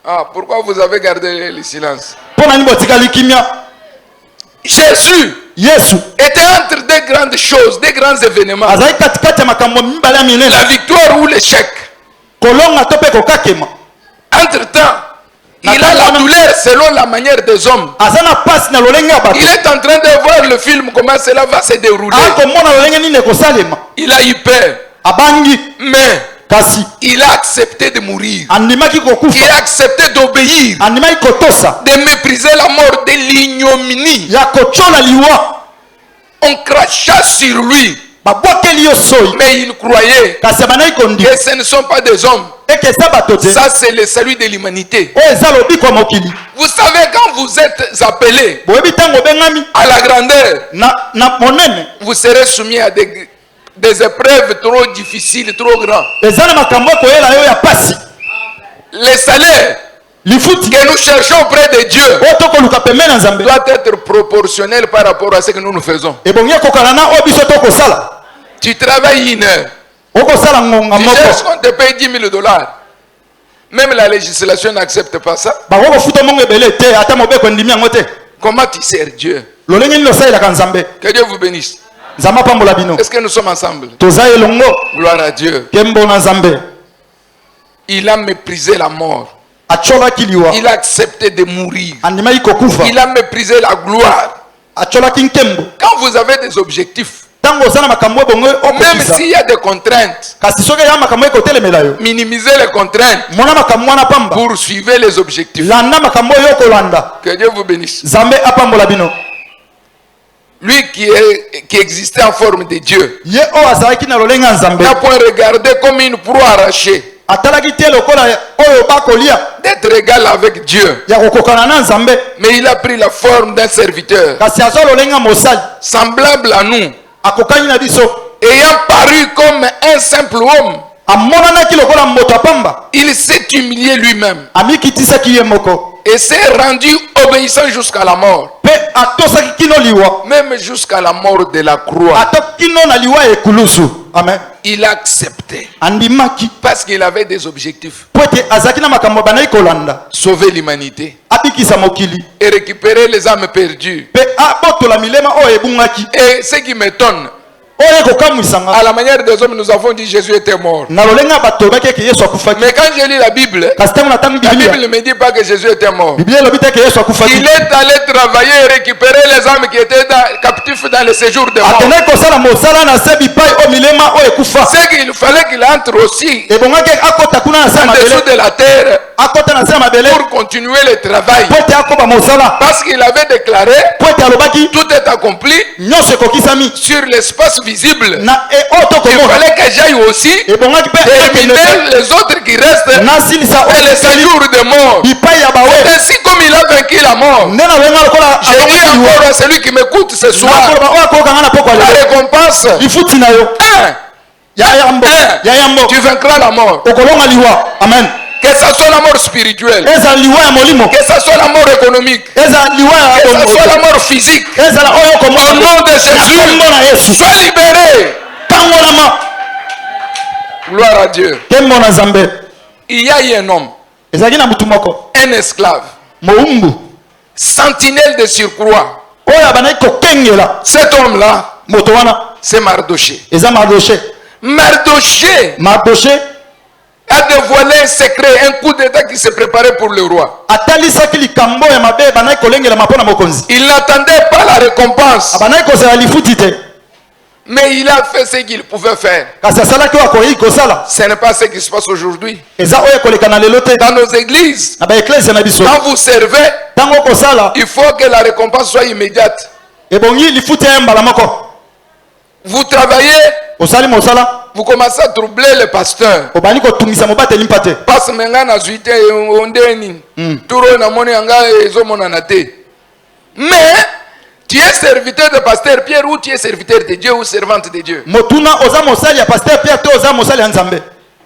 Ah, pourquoi vous avez gardé le silence? Jésus était entre deux grandes choses, deux grands événements. La victoire ou l'échec. Entre-temps, il a la douleur selon la manière des hommes. Il est en train de voir le film, comment cela va se dérouler. Il a eu peur. Mais il a accepté de mourir. Il a accepté d'obéir. De mépriser la mort, de l'ignominie. On cracha sur lui. Mais il croyait que ce ne sont pas des hommes. Ça, c'est le salut de l'humanité. Vous savez, quand vous êtes appelé à la grandeur, vous serez soumis à des épreuves trop difficiles, trop grandes. Les salaires que nous cherchons auprès de Dieu doit être proportionnel par rapport à ce que nous nous faisons. Tu travailles une heure. Tu cherches qu'on te paye $10,000. Même la législation n'accepte pas ça. Comment tu sers Dieu? Que Dieu vous bénisse. Est-ce que nous sommes ensemble? Gloire à Dieu. Il a méprisé la mort. acholaki liwa Il a accepté de mourir. andimaki kokufa Il a méprisé la gloire. acholaki nkembo. Quand vous avez des objectifs, Tango oza na makambo ebongo même okokisa s'il y a des contraintes, kasi soki ya makambo ekotelemela yo minimisez les contraintes. mona makambo wana pamba Poursuivez les objectifs. landa makambo oyo okolanda. Que Dieu vous bénisse. Nzambe apambola bino. Lui qui existait en forme de Dieu Ye oyo azalaki na lolenge ya Nzambe n'a point regardé comme une proie arrachée atalaki te lokola oyo bakolia d'être égal avec Dieu. ya kokokana na Nzambe, Mais il a pris la forme d'un serviteur, kasi azwa lolenge ya mosali semblable à nous, akokani na biso ayant paru comme un simple homme. amonanaki lokola moto apamba Il s'est humilié lui-même amikitisaki ye moko et s'est rendu obéissant jusqu'à la mort, mpe atosaki kino liwa même jusqu'à la mort de la croix. ata kino na liwa ya ekulusu. Amen. Il a accepté andimaki parce qu'il avait des objectifs. po ete azalaki na makambo banai kolanda Sauver l'humanité abikisa mokili et récupérer les âmes perdues. mpe abotola milema oyo ebungaki Et ce qui m'étonne, oyo ekokamwisanga à la manière des hommes, nous avons dit Jésus était mort. na lolenge ya bato oyebaki eke yesu akufaki, Mais quand je lis la Bible, kasi ntango natangi la biblia Bible ne me dit pas que Jésus était mort. biblia elobi te eke yesu akufaki. Il est allé travailler et récupérer les âmes qui étaient captifs dans le séjour de mort. akendaki kosala mosala na se bipai oyo milema oyo ekufa C'est qu'il fallait qu'il entre aussi ebongaki akota kuna na se ya en dessous mabele de la terre akota na se ya mabele pour continuer le travail. po ete akoba mosala Parce qu'il avait déclaré, po ete alobaki tout est accompli nyonso ekokisami sur l'espace visible. na oyo Il tokomona fallait que j'aille aussi ebongaki mpe ekende terminer les autres qui restent nasilisa dans le séjour de mort. bipai ya bawe Ainsi comme il a vaincu la mort, nde na wenga lokola je dis alongoliwa encore à celui qui m'écoute ce soir, nakoloba oyo akokanga na poko la alelo récompense, lifuti na yo ya yambo ya yambo tu vaincras la mort. okolonga liwa. Amen. Que ça soit la mort spirituelle, ezala liwa ya molimo, que ça soit la mort économique, ezala liwa ya que ça soit la mort physique, ezala oyo au okomona nom de Jésus, kombo na yesu sois libéré. tangolama. Gloire à Dieu. nkembo na Nzambe. Il y a eu un homme, ezalaki na mutu moko un esclave, moumbu sentinelle de surcroît. oyo abandaki kokengela Cet homme-là, moto wana c'est Mardoché. eza Mardoche. Mardoché Mardoche a dévoilé un secret, un coup d'état qui se préparait pour le roi. atalisaki likambo ya mabe bandaki kolengelama mpo na mokonzi, Il n'attendait pas la récompense, abandaki kozala lifuti te, mais il a fait ce qu'il pouvait faire. kasi asalaki oyo akoyei kosala. Ce n'est pas ce qui se passe aujourd'hui. eza oyo ekoleka na lelo te Dans nos églises, na baeklese na biso. quand vous servez, ntango okosala il faut que la récompense soit immédiate. ebongi lifuti ya mbala moko. Vous travaillez, osali mosala vous commencez à troubler le pasteur. obandi kotungisa mobateli mpa te. Parce que menga na zuite ondeni. Turo na moni anga ezo monana te. Mais tu es serviteur de pasteur Pierre ou tu es serviteur de Dieu ou servante de Dieu. motuna oza mosali ya paster Pierre to oza mosali ya Nzambe.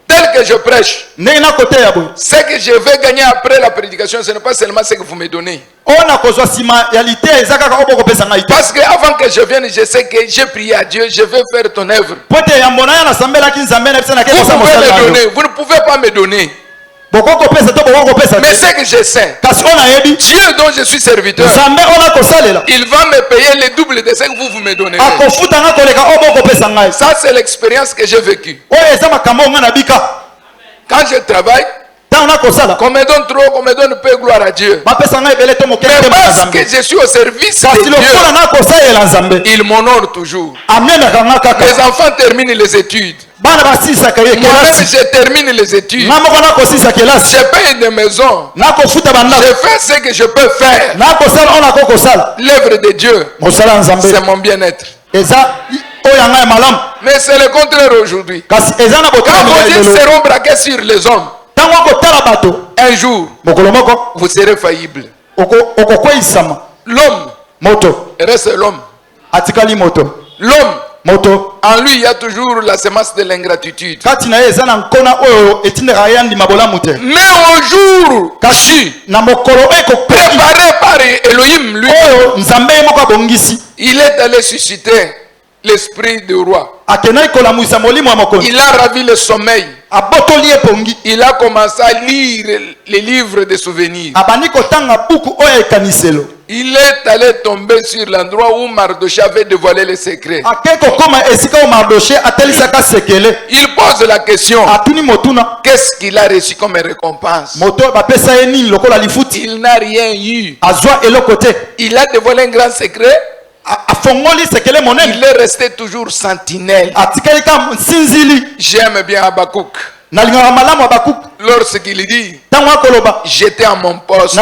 Tel que je prêche, ndenge nakoteya boye ce que je vais gagner après la prédication, ce n'est pas seulement ce que vous me donnez. oyo nakozwa nsima ya liteya eza kaka oyo bokopesa ngai te. Parce que avant que je vienne, je sais que j'ai prié à Dieu, je vais faire ton œuvre. po ete yambo na ya nasambelaki Nzambe na biso nake Vous kosa pouvez mosali na me yo. donner, vous ne pouvez pas me donner. bokokopesa to bokokopesa Mais te, ce que je sais, kasi oyo nayebi Dieu dont je suis serviteur, Nzambe oyo nakosalela il va me payer le double de ce que vous me donnez. akofutanga koleka oyo bokopesa ngai. Ça, c'est l'expérience que j'ai vécue. oyo eza makambo oyo ngai nabika Quand je travaille, ntango nakosala qu'on me donne trop, qu'on me donne peu, gloire à Dieu. bapesa ngai ebele to moke Mais te na parce Nzambe, que je suis au service kasi de lokola Dieu, nakosalela Nzambe il m'honore toujours. amenaka nga kaka. Mes enfants terminent les études. bana basilisaka ye Moi-même, kelasi, je termine les études. nga moko nakosisa kelasi, Je paye des maisons. nakofuta Je bandako, fais ce que je peux faire. nakosala oyo nakokosala. L'œuvre de Dieu, mosala ya Nzambe c'est mon bien-être. eza oyo ya ngai ya malamu, Mais c'est le contraire aujourd'hui. kasi eza na Quand botameli vos ya yeux lelo. seront braqués sur les hommes, ntango okotala bato un jour, mokolo moko vous serez faillible. okokweyisama. L'homme moto reste l'homme. atikali moto, L'homme, moto en lui, il y a toujours la semence de l'ingratitude. kati na ye eza na nkona oyo etindaka ye andima bolamu te, Mais au jour kasi na mokolo oyo ekokoki préparé par Elohim, lui, oyo Nzambe ye moko abongisi, il est allé susciter l'esprit du roi. akendaki kolamwisa molimo ya mokonzi, Il a ravi le sommeil. abotoli ye pongi, Il a commencé à lire les livres de souvenirs. abandi kotanga buku oyo ya ekaniselo. Il est allé tomber sur l'endroit où Mardoché avait dévoilé les secrets. Il pose la question. Qu'est-ce qu'il a reçu comme récompense? Il n'a rien eu. Il a dévoilé un grand secret. Il est resté toujours sentinelle. J'aime bien Habakkuk. Lorsqu'il dit, j'étais à mon poste.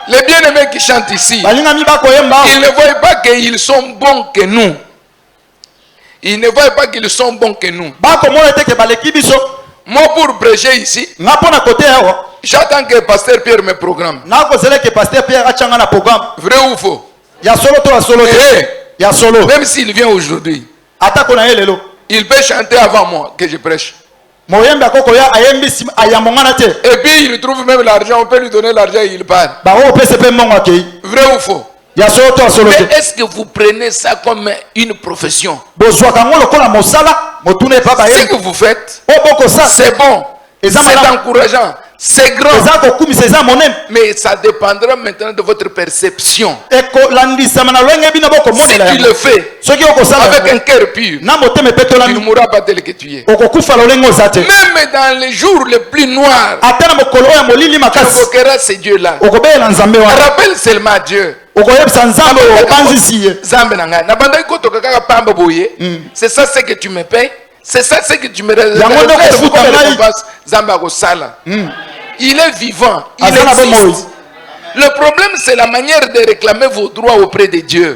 Les bien-aimés qui chantent ici, ils ne voient pas qu'ils sont bons que nous. Ils ne voient pas qu'ils sont bons que nous. Moi, pour prêcher ici, j'attends que Pasteur Pierre me programme. Vrai ou faux? Même s'il vient aujourd'hui, il peut chanter avant moi que je prêche. Et puis il trouve même l'argent, on peut lui donner l'argent et il part. Vrai ou faux? Mais est-ce que vous prenez ça comme une profession? Ce que vous faites, c'est bon, c'est encourageant, c'est grand. Mais ça dépendra maintenant de votre perception. Si tu le fais avec un cœur pur, tu ne mourras pas tel que tu es. Même dans les jours les plus noirs, tu invoqueras ces dieux-là. Rappelle seulement Dieu. C'est ça ce que tu me payes. C'est ça ce que tu me récompenses. Il est vivant. Il existe. Le problème, c'est la manière de réclamer vos droits auprès de Dieu.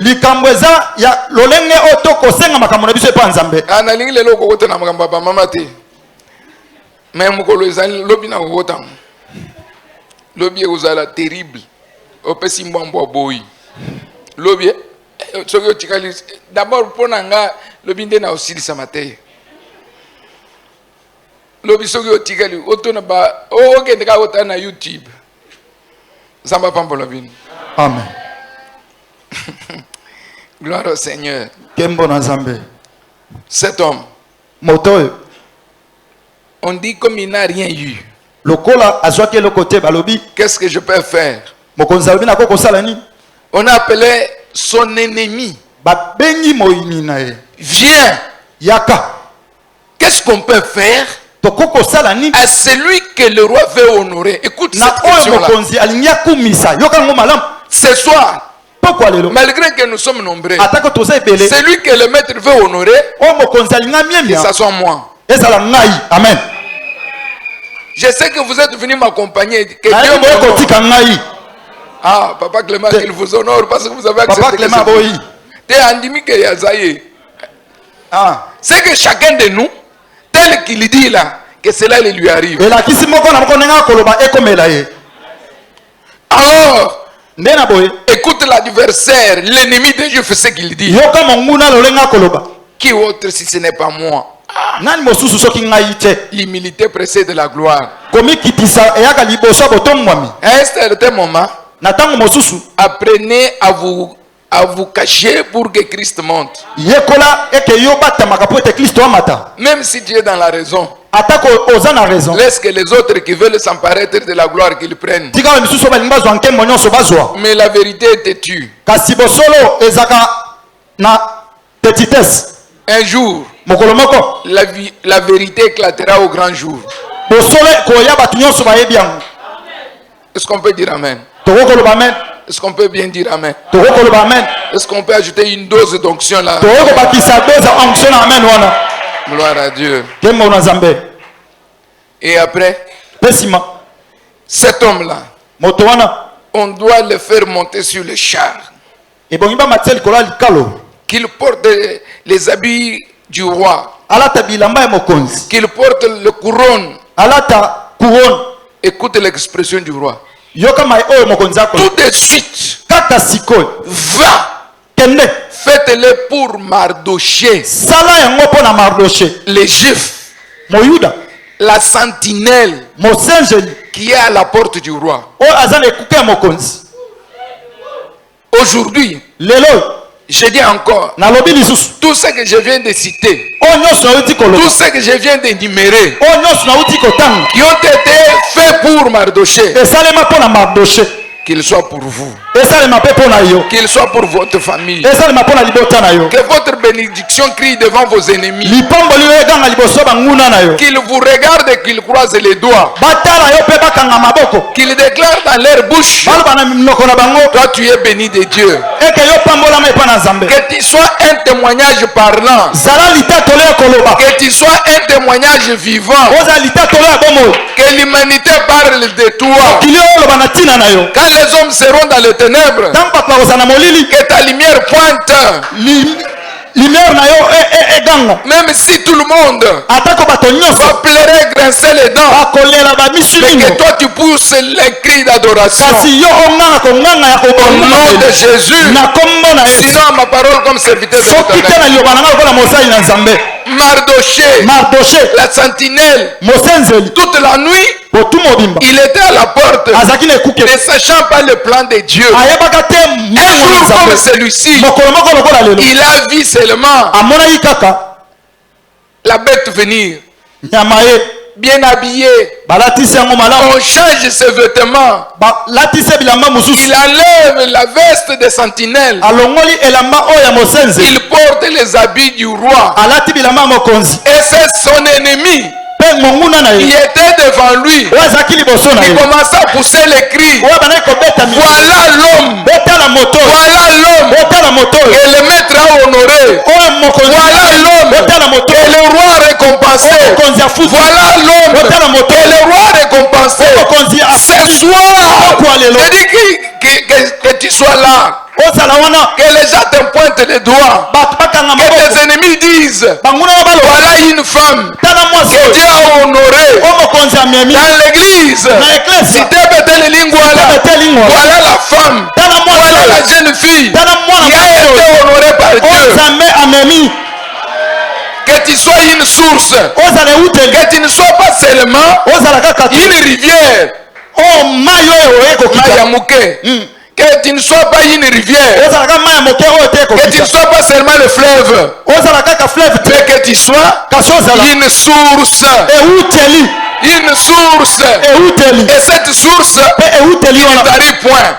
Terrible. D'abord, pour Nanga, le binde na aussi sa matin. Lobi soki otikali otona ba okende ka ota na YouTube. Zamba pambola bin. Amen. Gloire au Seigneur. Kembo na Nzambe. Cet homme, moto, on dit comme il n'a rien eu. Lokola azwaki le côté balobi. Qu'est-ce que je peux faire? Mokonzi alobina ko kosala ni. On a appelé son ennemi. Ba bengi moyini na ye. Viens. Yaka. Qu'est-ce qu'on peut faire à celui que le roi veut honorer? Écoute cette question-là. Ce soir, malgré que nous sommes nombreux, celui que le maître veut honorer, que ça soit moi. Amen. Je sais que vous êtes venus m'accompagner. Ah, Papa Clément, qu'il vous honore parce que vous avez accepté. C'est que chacun de nous, tel qu'il dit là, que cela lui arrive. Alors, écoute l'adversaire, l'ennemi des Juifs, ce qu'il dit. Qui autre si ce n'est pas moi? L'humilité précède la gloire. À un certain moment, apprenez à vous cacher pour que Christ monte. Même si tu es dans la raison, laisse que les autres qui veulent s'emparaître de la gloire qu'ils prennent. Mais la vérité est têtue. Un jour, la vérité éclatera au grand jour. Est-ce qu'on peut dire amen? Est-ce qu'on peut bien dire amen? Est-ce qu'on peut ajouter une dose d'onction là? Gloire à Dieu. Et après, cet homme-là, on doit le faire monter sur le char. Qu'il porte les habits du roi. Qu'il porte le couronne. Écoute l'expression du roi. Tout de suite, va, faites-le pour Mardoché, les Juifs, la sentinelle qui est à la porte du roi. Aujourd'hui, je dis encore, tout ce que je viens de citer, tout ce que je viens d'énumérer, qui ont été faits pour Mardoché, qu'il soit pour vous, qu'il soit pour votre famille, que que votre bénédiction crie devant vos ennemis, qu'ils vous regardent et qu'ils croisent les doigts, qu'ils déclarent dans leur bouche, toi tu es béni de Dieu, que tu sois un témoignage parlant, que tu sois un témoignage vivant, que l'humanité parle de toi. Quand les hommes seront dans les ténèbres, que ta lumière pointe. Même si tout le monde va pleurer, grincer les dents, mais que toi tu pousses les cris d'adoration au nom de Jésus. Sinon ma parole comme serviteur de Mardoché, la sentinelle, toute la nuit il était à la porte, ne sachant pas le plan de Dieu. Un jour comme celui-ci, il a vu seulement la bête venir, bien habillé, on change ses vêtements, il enlève la veste des sentinelles, il porte les habits du roi, et c'est son ennemi qui était devant lui, il commença à pousser les cris. Voilà l'homme, et le maître a honoré. Voilà l'homme, et le roi a récompensé. Voilà l'homme, et le roi a récompensé. Ce soir, je dis que tu sois là, que les gens te pointent les doigts, que tes ennemis disent voilà une femme que Dieu a honorée dans l'église. Cité Bethel Lingwala, voilà la femme, voilà la jeune fille qui a été honorée par Dieu. Que tu sois une source, que tu ne sois pas seulement une rivière, que tu ne sois pas une rivière, que tu ne sois pas seulement le fleuve, mais que tu sois une source. Une source. Et cette source ne tarit point.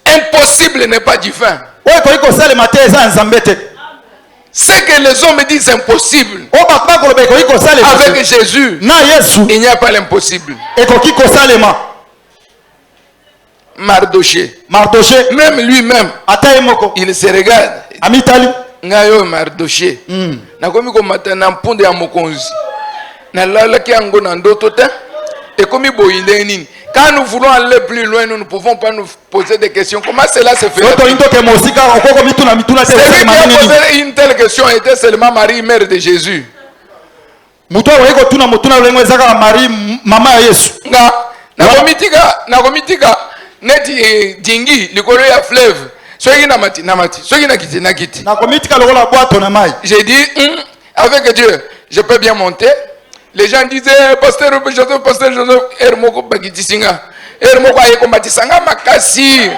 Impossible n'est pas divin. Ce que les hommes disent impossible, avec Jésus, il n'y a pas l'impossible. Mardoché, même lui-même, il se regarde. Ngayo Mardoché, nakomi ko matana mpunde ya mokonzi, na lala ki ango na ndoto te, et komi boyinde nini. Quand nous voulons aller plus loin, nous ne pouvons pas nous poser des questions. Comment cela se fait? Celui qui a posé une telle question était seulement Marie, mère de Jésus. Nakomitika neti dingi likolo ya fleuve. Soki namati, soki nakiti. J'ai dit avec Dieu, je peux bien monter. Les gens disaient pasteur Joseph, Hermoko Bagitisinga, Hermoko Ayekombatisanga Makasi.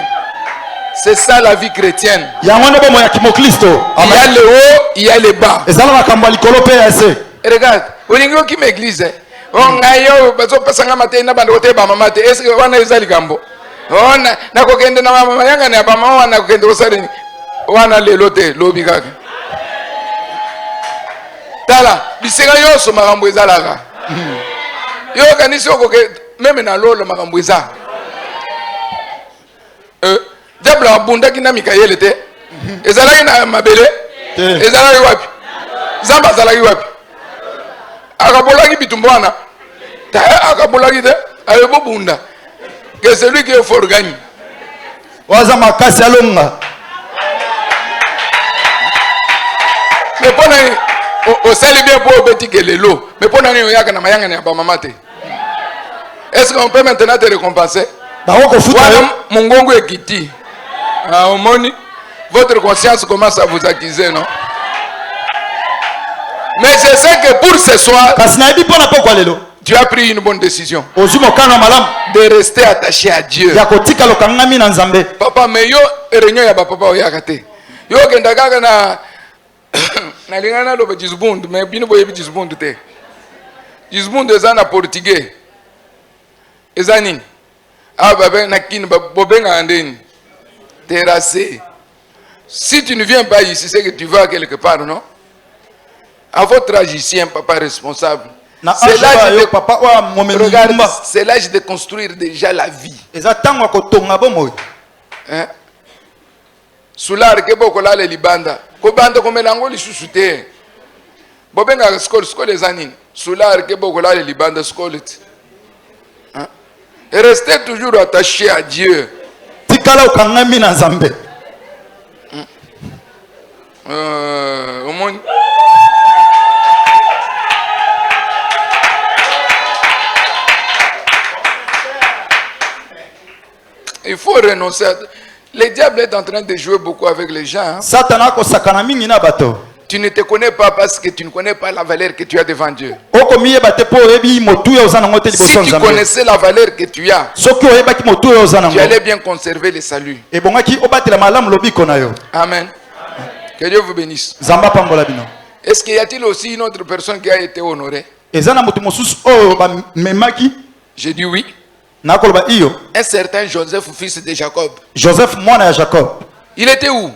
C'est ça la vie chrétienne. Il y a le haut, il y a le bas. Regarde, Olingo qui m'église. On ayo bazo pasanga matena bandote ba mamate. Est-ce que wana ezali gambo? On na kokende na mama yanga na ba mama wana kokende osari. Wana lelote lobi kaka. Tala, bisega yoso makambo ezalaka. Yo kanisi okoke meme na lolo makambo eza. Diable abundaki na Mikael te. Ezalaki na mabele. Ezalaki wapi? Zamba ezalaki wapi? Akabolaki bitumbo wana. Akabolaki te. Ayebo bunda. Que celui qui est fort gagne. Waza makasi alonga. Mais pona au sel bien pour beti kelelo. Mais pona ni oyaka na mayanga na ba mamate. Est-ce qu'on peut maintenant te récompenser? Mon gongo est quitté. Votre conscience commence à vous accuser, non? Mais je sais que pour ce soir, tu as pris une bonne décision de rester attaché à Dieu. Papa, mais yo réunion ya papa oyakate. Yo kendaka na lingana lo Jizbund, mais bino boye Jizbund te. Jizbund eza na portugais. Ezanine. Ah, babé, nakin, bobé, andeni. Terrassé. Si tu ne viens pas ici, c'est que tu vas quelque part, non? À votre âge ici, un papa responsable. C'est l'âge de construire déjà la vie. Hein? Soulard ke boko la le libanda. Ko banda ko melango li susute. Bobenga skol les anines. Soulard ke boko la le libanda skolit. Hein? Et restez toujours attaché à Dieu. Tikala ukangami na Nzambe. Au monde. Il faut renoncer. Le diable est en train de jouer beaucoup avec les gens. Hein? Tu ne te connais pas parce que tu ne connais pas la valeur que tu as devant Dieu. Si tu connaissais la valeur que tu as, tu allais bien conserver le salut. Amen. Que Dieu vous bénisse. Est-ce qu'il y a-t-il aussi une autre personne qui a été honorée? J'ai dit oui. Un certain Joseph, fils de Jacob. Joseph, moi, Jacob. Il était où?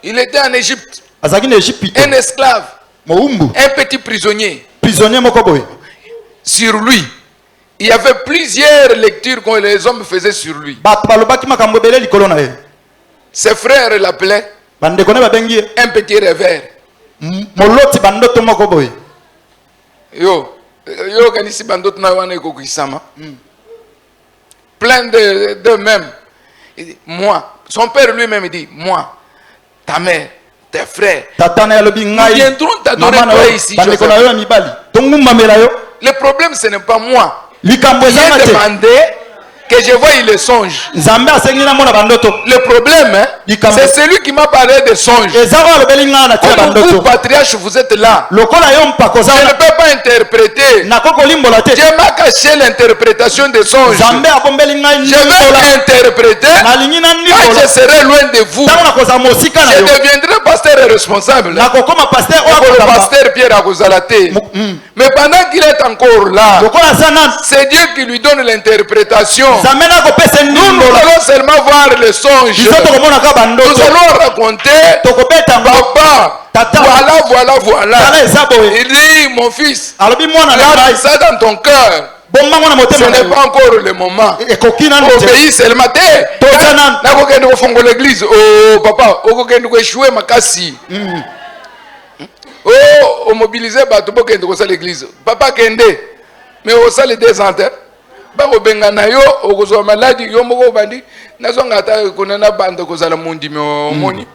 Il était en Égypte. Un esclave. Un petit prisonnier. Sur lui. Il y avait plusieurs lectures que les hommes faisaient sur lui. Ses frères l'appelaient un petit rêveur. Yo kanisi bandot na wana eko kisama. Plein de même. Il dit, moi. Son père lui-même dit, moi, ta mère, tes frères, nous viendrons t'adorer toi ici. Le problème, ce n'est pas moi. Il est demandé que je voie le songe. Le problème, hein, c'est celui qui m'a parlé de songe. Comme vous, patriarche, vous êtes là. Je ne peux pas interpréter. Dieu m'a caché l'interprétation des songes. Je vais interpréter. Quand je serai loin de vous, je deviendrai pasteur et responsable. Le pasteur Pierre Agozalate. Mais pendant qu'il est encore là, c'est Dieu qui lui donne l'interprétation. Nous allons seulement voir le songe. Nous allons raconter, papa, voilà. Il dit, mon fils, garde ça dans ton cœur. Ce n'est pas encore le moment. Obéis seulement. L'église. Oh, papa, échouer ma cassie. Oh, mobiliser l'église. Papa Kende, mais au salle des antennes. Bango bengana yo okozwa maladi yo moko bandi nazonga ta konena bande kozala mundi me omoni.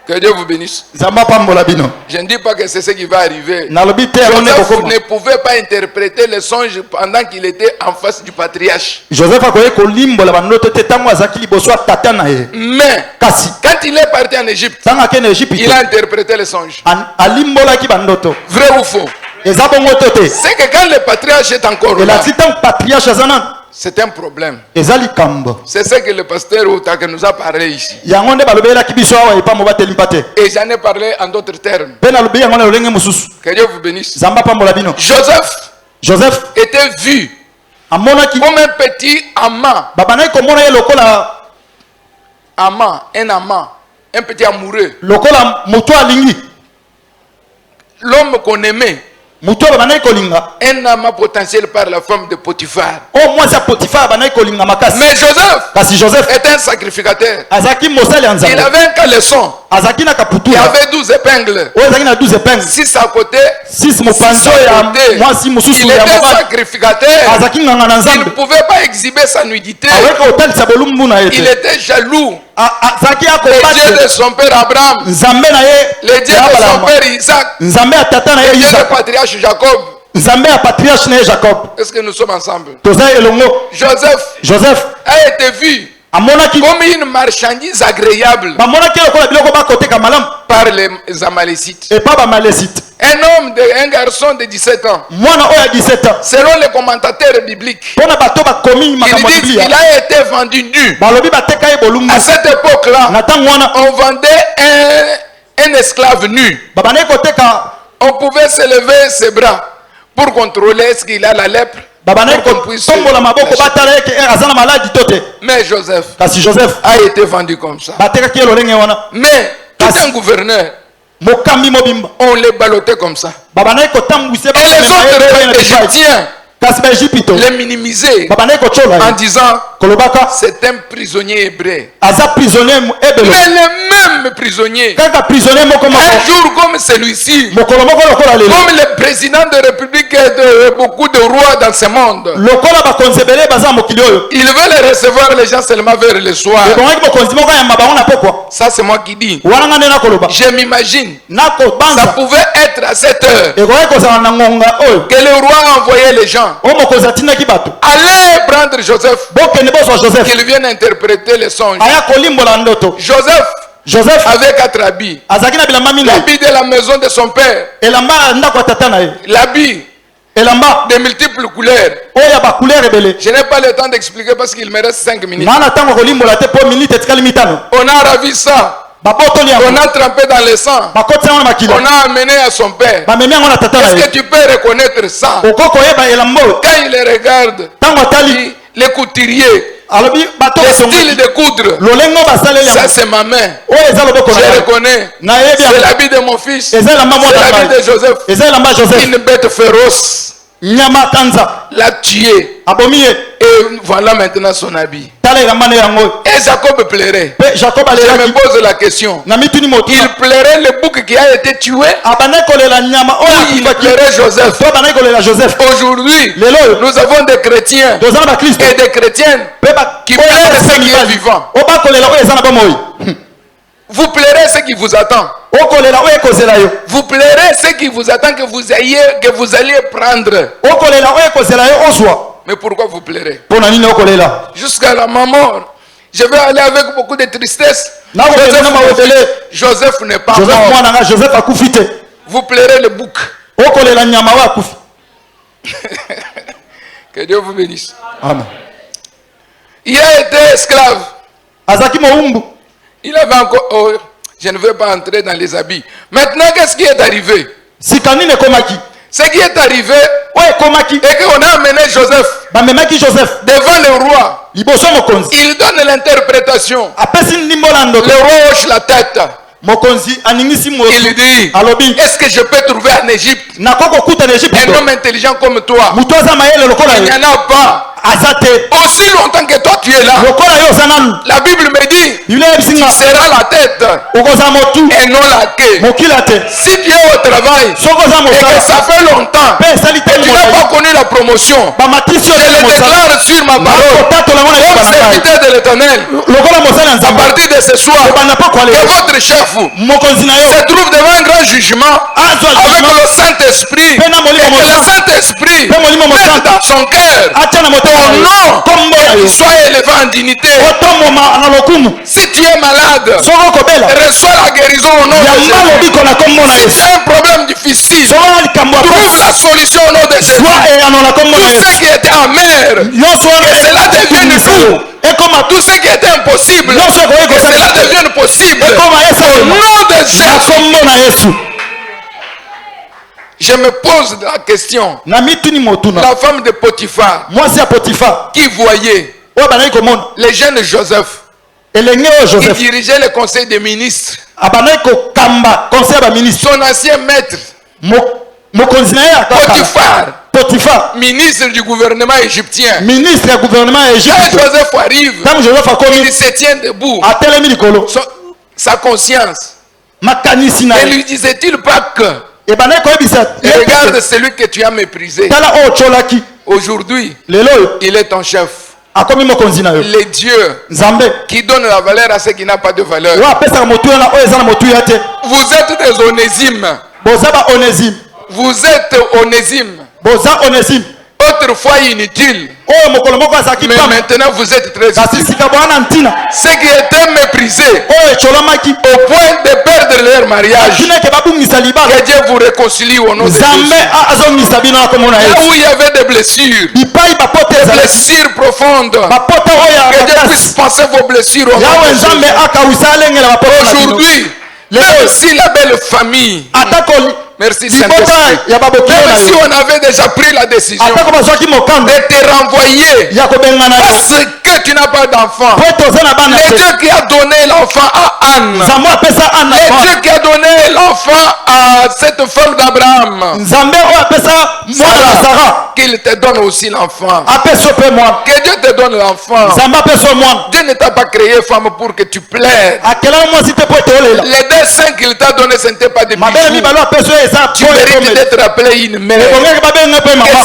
Que Dieu vous bénisse. Je ne dis pas que c'est ce qui va arriver. Joseph ne pouvait pas interpréter les songes pendant qu'il était en face du patriarche. Mais quand il est parti en Égypte, il a interprété les songes. Vrai ou faux? C'est que quand le patriarche est encore là, c'est un problème. C'est ce que le pasteur Outake nous a parlé ici. Et j'en ai parlé en d'autres termes. Que Dieu vous bénisse. Joseph était vu comme un petit amant. Un petit amoureux. L'homme qu'on aimait. Un amant potentiel par la femme de Potiphar. Mais Joseph est un sacrificateur. Il avait un caleçon. Il avait 12 épingles. 6 à côté. 6 à côté. Il était un sacrificateur. Il ne pouvait pas exhiber sa nudité. Il était jaloux. Le Dieu de son père Abraham, le Dieu de son père Isaac, le Dieu du patriarche Jacob. Est-ce que nous sommes ensemble? Joseph a été vu comme une marchandise agréable par les Amalécites. Un garçon de 17 ans. Selon les commentateurs bibliques, il dit qu'il a été vendu nu. À cette époque-là, on vendait un esclave nu. On pouvait se lever ses bras pour contrôler est-ce qu'il a la lèpre. Mais Joseph a été vendu comme ça. Mais tout un gouverneur, on les ballottait comme ça. Et les autres Égyptiens les minimiser en disant c'est un prisonnier hébreu. Mais le même prisonnier, un jour comme celui-ci, comme le président de la République de beaucoup de rois dans ce monde, il veut les recevoir les gens seulement vers le soir. Ça c'est moi qui dis. Je m'imagine ça pouvait être à cette heure que le roi envoyait les gens. Allez prendre Joseph, qu'il vienne interpréter les songes. Joseph avait 4 habits. L'habit de la maison de son père, l'habit de multiples couleurs. Je n'ai pas le temps d'expliquer parce qu'il me reste 5 minutes. On a ravi ça. On a trempé dans le sang. On a amené à son père. Est-ce que tu peux reconnaître ça? Quand il les regarde, les couturiers, le style de coudre, ça c'est ma main. Je reconnais. C'est l'habit de mon fils. C'est l'habit de Joseph. Une bête féroce l'a tué. Et voilà maintenant son habit. Et Jacob pleurait. Je me pose la question. Il pleurait le bouc qui a été tué, ou il pleurait Joseph? Aujourd'hui, nous avons des chrétiens et des chrétiennes qui pleurent ce qui est vivant. Vous pleurez ce qui vous attend. Vous pleurez ce qui vous attend que vous alliez prendre. Mais pourquoi vous pleurez? Jusqu'à la mort. Je vais aller avec beaucoup de tristesse. Joseph n'est pas mort. Vous pleurez le bouc. Que Dieu vous bénisse. Amen. Il a été esclave. Il avait encore... Oh, je ne veux pas entrer dans les habits. Maintenant, qu'est-ce qui est arrivé? Ce qui est arrivé, et qu'on a amené Joseph devant le roi. Il donne l'interprétation. Le roi hoche la tête. Il dit, est-ce que je peux trouver en Égypte un homme intelligent comme toi? Il n'y en a pas. Aussi longtemps que toi tu es là, la Bible me dit, tu seras la tête et non la queue. Si tu es au travail et que ça fait longtemps et tu n'as pas connu la promotion, je le déclare sur ma parole comme serviteur de l'Éternel, à partir de ce soir, que votre chef se trouve devant un grand jugement avec le Saint-Esprit, et que le Saint-Esprit mette dans son cœur non, sois élevé en dignité. Si tu es malade, reçois la guérison au nom de Jésus. Si tu as un problème difficile, trouve la solution au nom de Jésus. Tout ce qui était amer, que cela devienne doux. Tout ce qui était impossible, que cela devienne possible. Au nom de Jésus. Je me pose la question. La femme de Potiphar, qui voyait les jeunes Joseph, qui dirigeait le conseil des ministres, son ancien maître, Potiphar, ministre du gouvernement égyptien. Quand Joseph arrive, il se tient debout. Sa conscience. Ne lui disait-il pas que regarde celui que tu as méprisé. Aujourd'hui, il est ton chef. Les dieux qui donnent la valeur à ceux qui n'ont pas de valeur. Vous êtes des onésimes. Vous êtes onésimes. Autrefois inutile. Mais maintenant vous êtes très utile. Ceux qui étaient méprisés au point de perdre leur mariage, que Dieu vous réconcilie au nom de Jésus. Là où il y avait des blessures, des blessures profondes, que Dieu puisse penser vos blessures au nom de Jésus. Aujourd'hui, même si la belle famille Merci Saint-Esprit. Même si on avait déjà pris la décision de te renvoyer parce que tu n'as pas d'enfant. Le Dieu qui a donné l'enfant à Anne. Le Dieu qui a donné l'enfant à cette femme d'Abraham. Qu'il te donne aussi l'enfant. Que Dieu te donne l'enfant. Dieu ne t'a pas créé femme pour que tu plaies. Les dessins qu'il t'a donné, ce n'était pas des bijoux. Tu mérites d'être appelé une mère. Et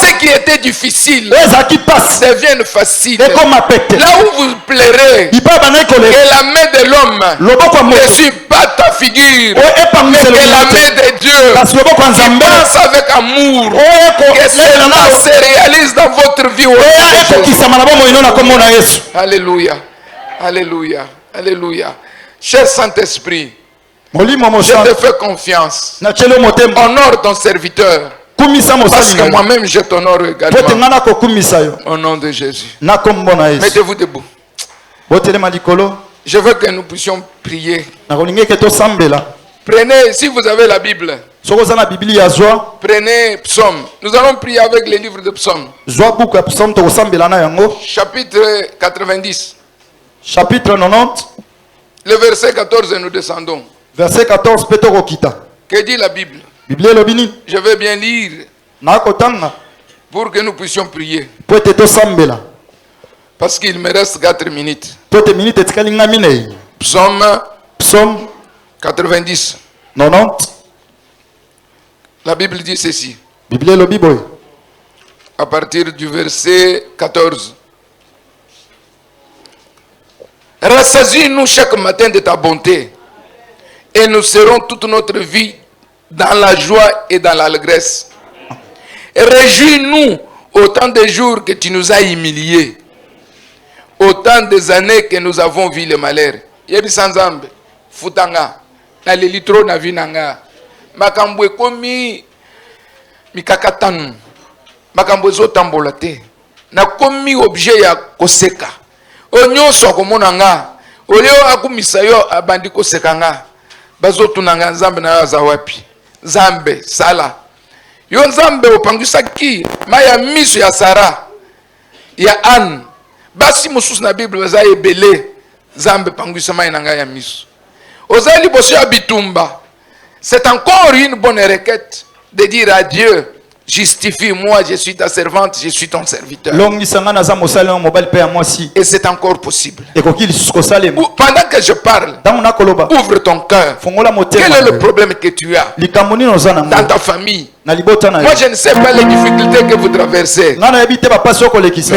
ce qui était difficile devienne facile. Là où vous plairez, que la main de l'homme ne suit pas ta figure, mais que la main de Dieu qui passe avec amour, que cela se réalise dans votre vie. Alléluia. Alléluia. Alléluia. Cher Saint-Esprit, je te fais confiance. Honore ton serviteur. Parce que moi-même je t'honore également. Au nom de Jésus. Mettez-vous debout. Je veux que nous puissions prier. Prenez, si vous avez la Bible, prenez Psaume. Nous allons prier avec les livres de Psaume. Chapitre 90. Chapitre 90. Le verset 14, nous descendons. Verset 14, Petro Kita. Que dit la Bible? Je vais bien lire pour que nous puissions prier. Parce qu'il me reste 4 minutes. Psaume 90. 90. La Bible dit ceci. À partir du verset 14. Rassasie-nous chaque matin de ta bonté, et nous serons toute notre vie dans la joie et dans l'allégresse. Réjouis-nous autant de jours que tu nous as humiliés, autant des années que nous avons vu le malheur. Yebi sanzambe, futanga, na lelitro na vinanga, makambwe komi mikakatanu, makambwe zotambolate, na komi objet ya koseka. Onyoso akomona nga, oleo akumisa yo abandi koseka nga, bazotuna nga nzambe na yo aza wapi? Nzambe sala yo nzambe opangisaki maya miso ya Sara ya Anne, basi mosusu na Bible baza ebele nzambe pangisa maya na nga ya miso ozali boso ya bitumba. C'est encore une bonne requête de dire à Dieu: justifie-moi, je suis ta servante, je suis ton serviteur. Et c'est encore possible. Pendant que je parle, ouvre ton cœur. Quel est le problème que tu as dans ta famille? Moi, je ne sais pas les difficultés que vous traversez, mais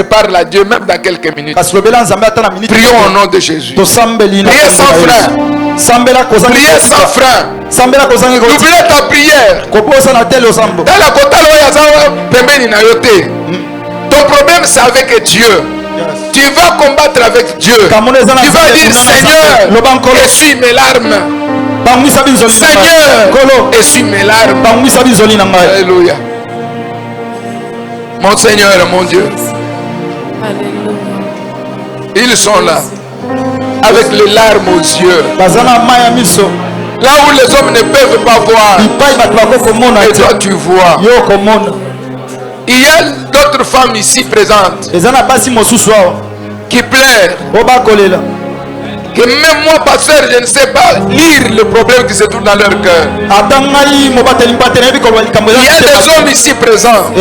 parle à Dieu même dans quelques minutes. Prions au nom de Jésus. Priez sans frein. Priez sans frein. N'oubliez ta prière. Dans la kotalo ya zawa pembeni na yote. Ton problème c'est avec Dieu. Tu vas combattre avec Dieu. Tu vas dire: Seigneur, essuie mes larmes. Seigneur, essuie mes larmes. Alléluia. Mon Seigneur, mon Dieu. Ils sont là avec les larmes aux yeux. Là où les hommes ne peuvent pas voir, et toi tu vois. Il y a d'autres femmes ici présentes qui pleurent. Que même moi, pasteur, je ne sais pas lire le problème qui se trouve dans leur cœur. Il y a des hommes ici présents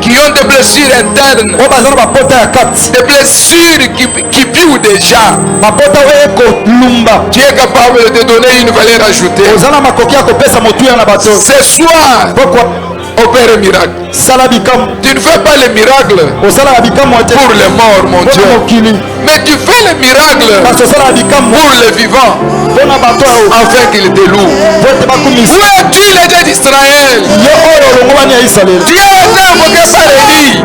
qui ont des blessures internes, des blessures qui puent déjà. Tu es capable de donner une valeur ajoutée. Ce soir, opère un miracle. Tu ne fais pas le miracle pour les morts, mon Dieu, mais tu fais le miracle pour les vivants, afin qu'ils te louent. Où es-tu, les dieux d'Israël? Tu es resté invoqué par Élie.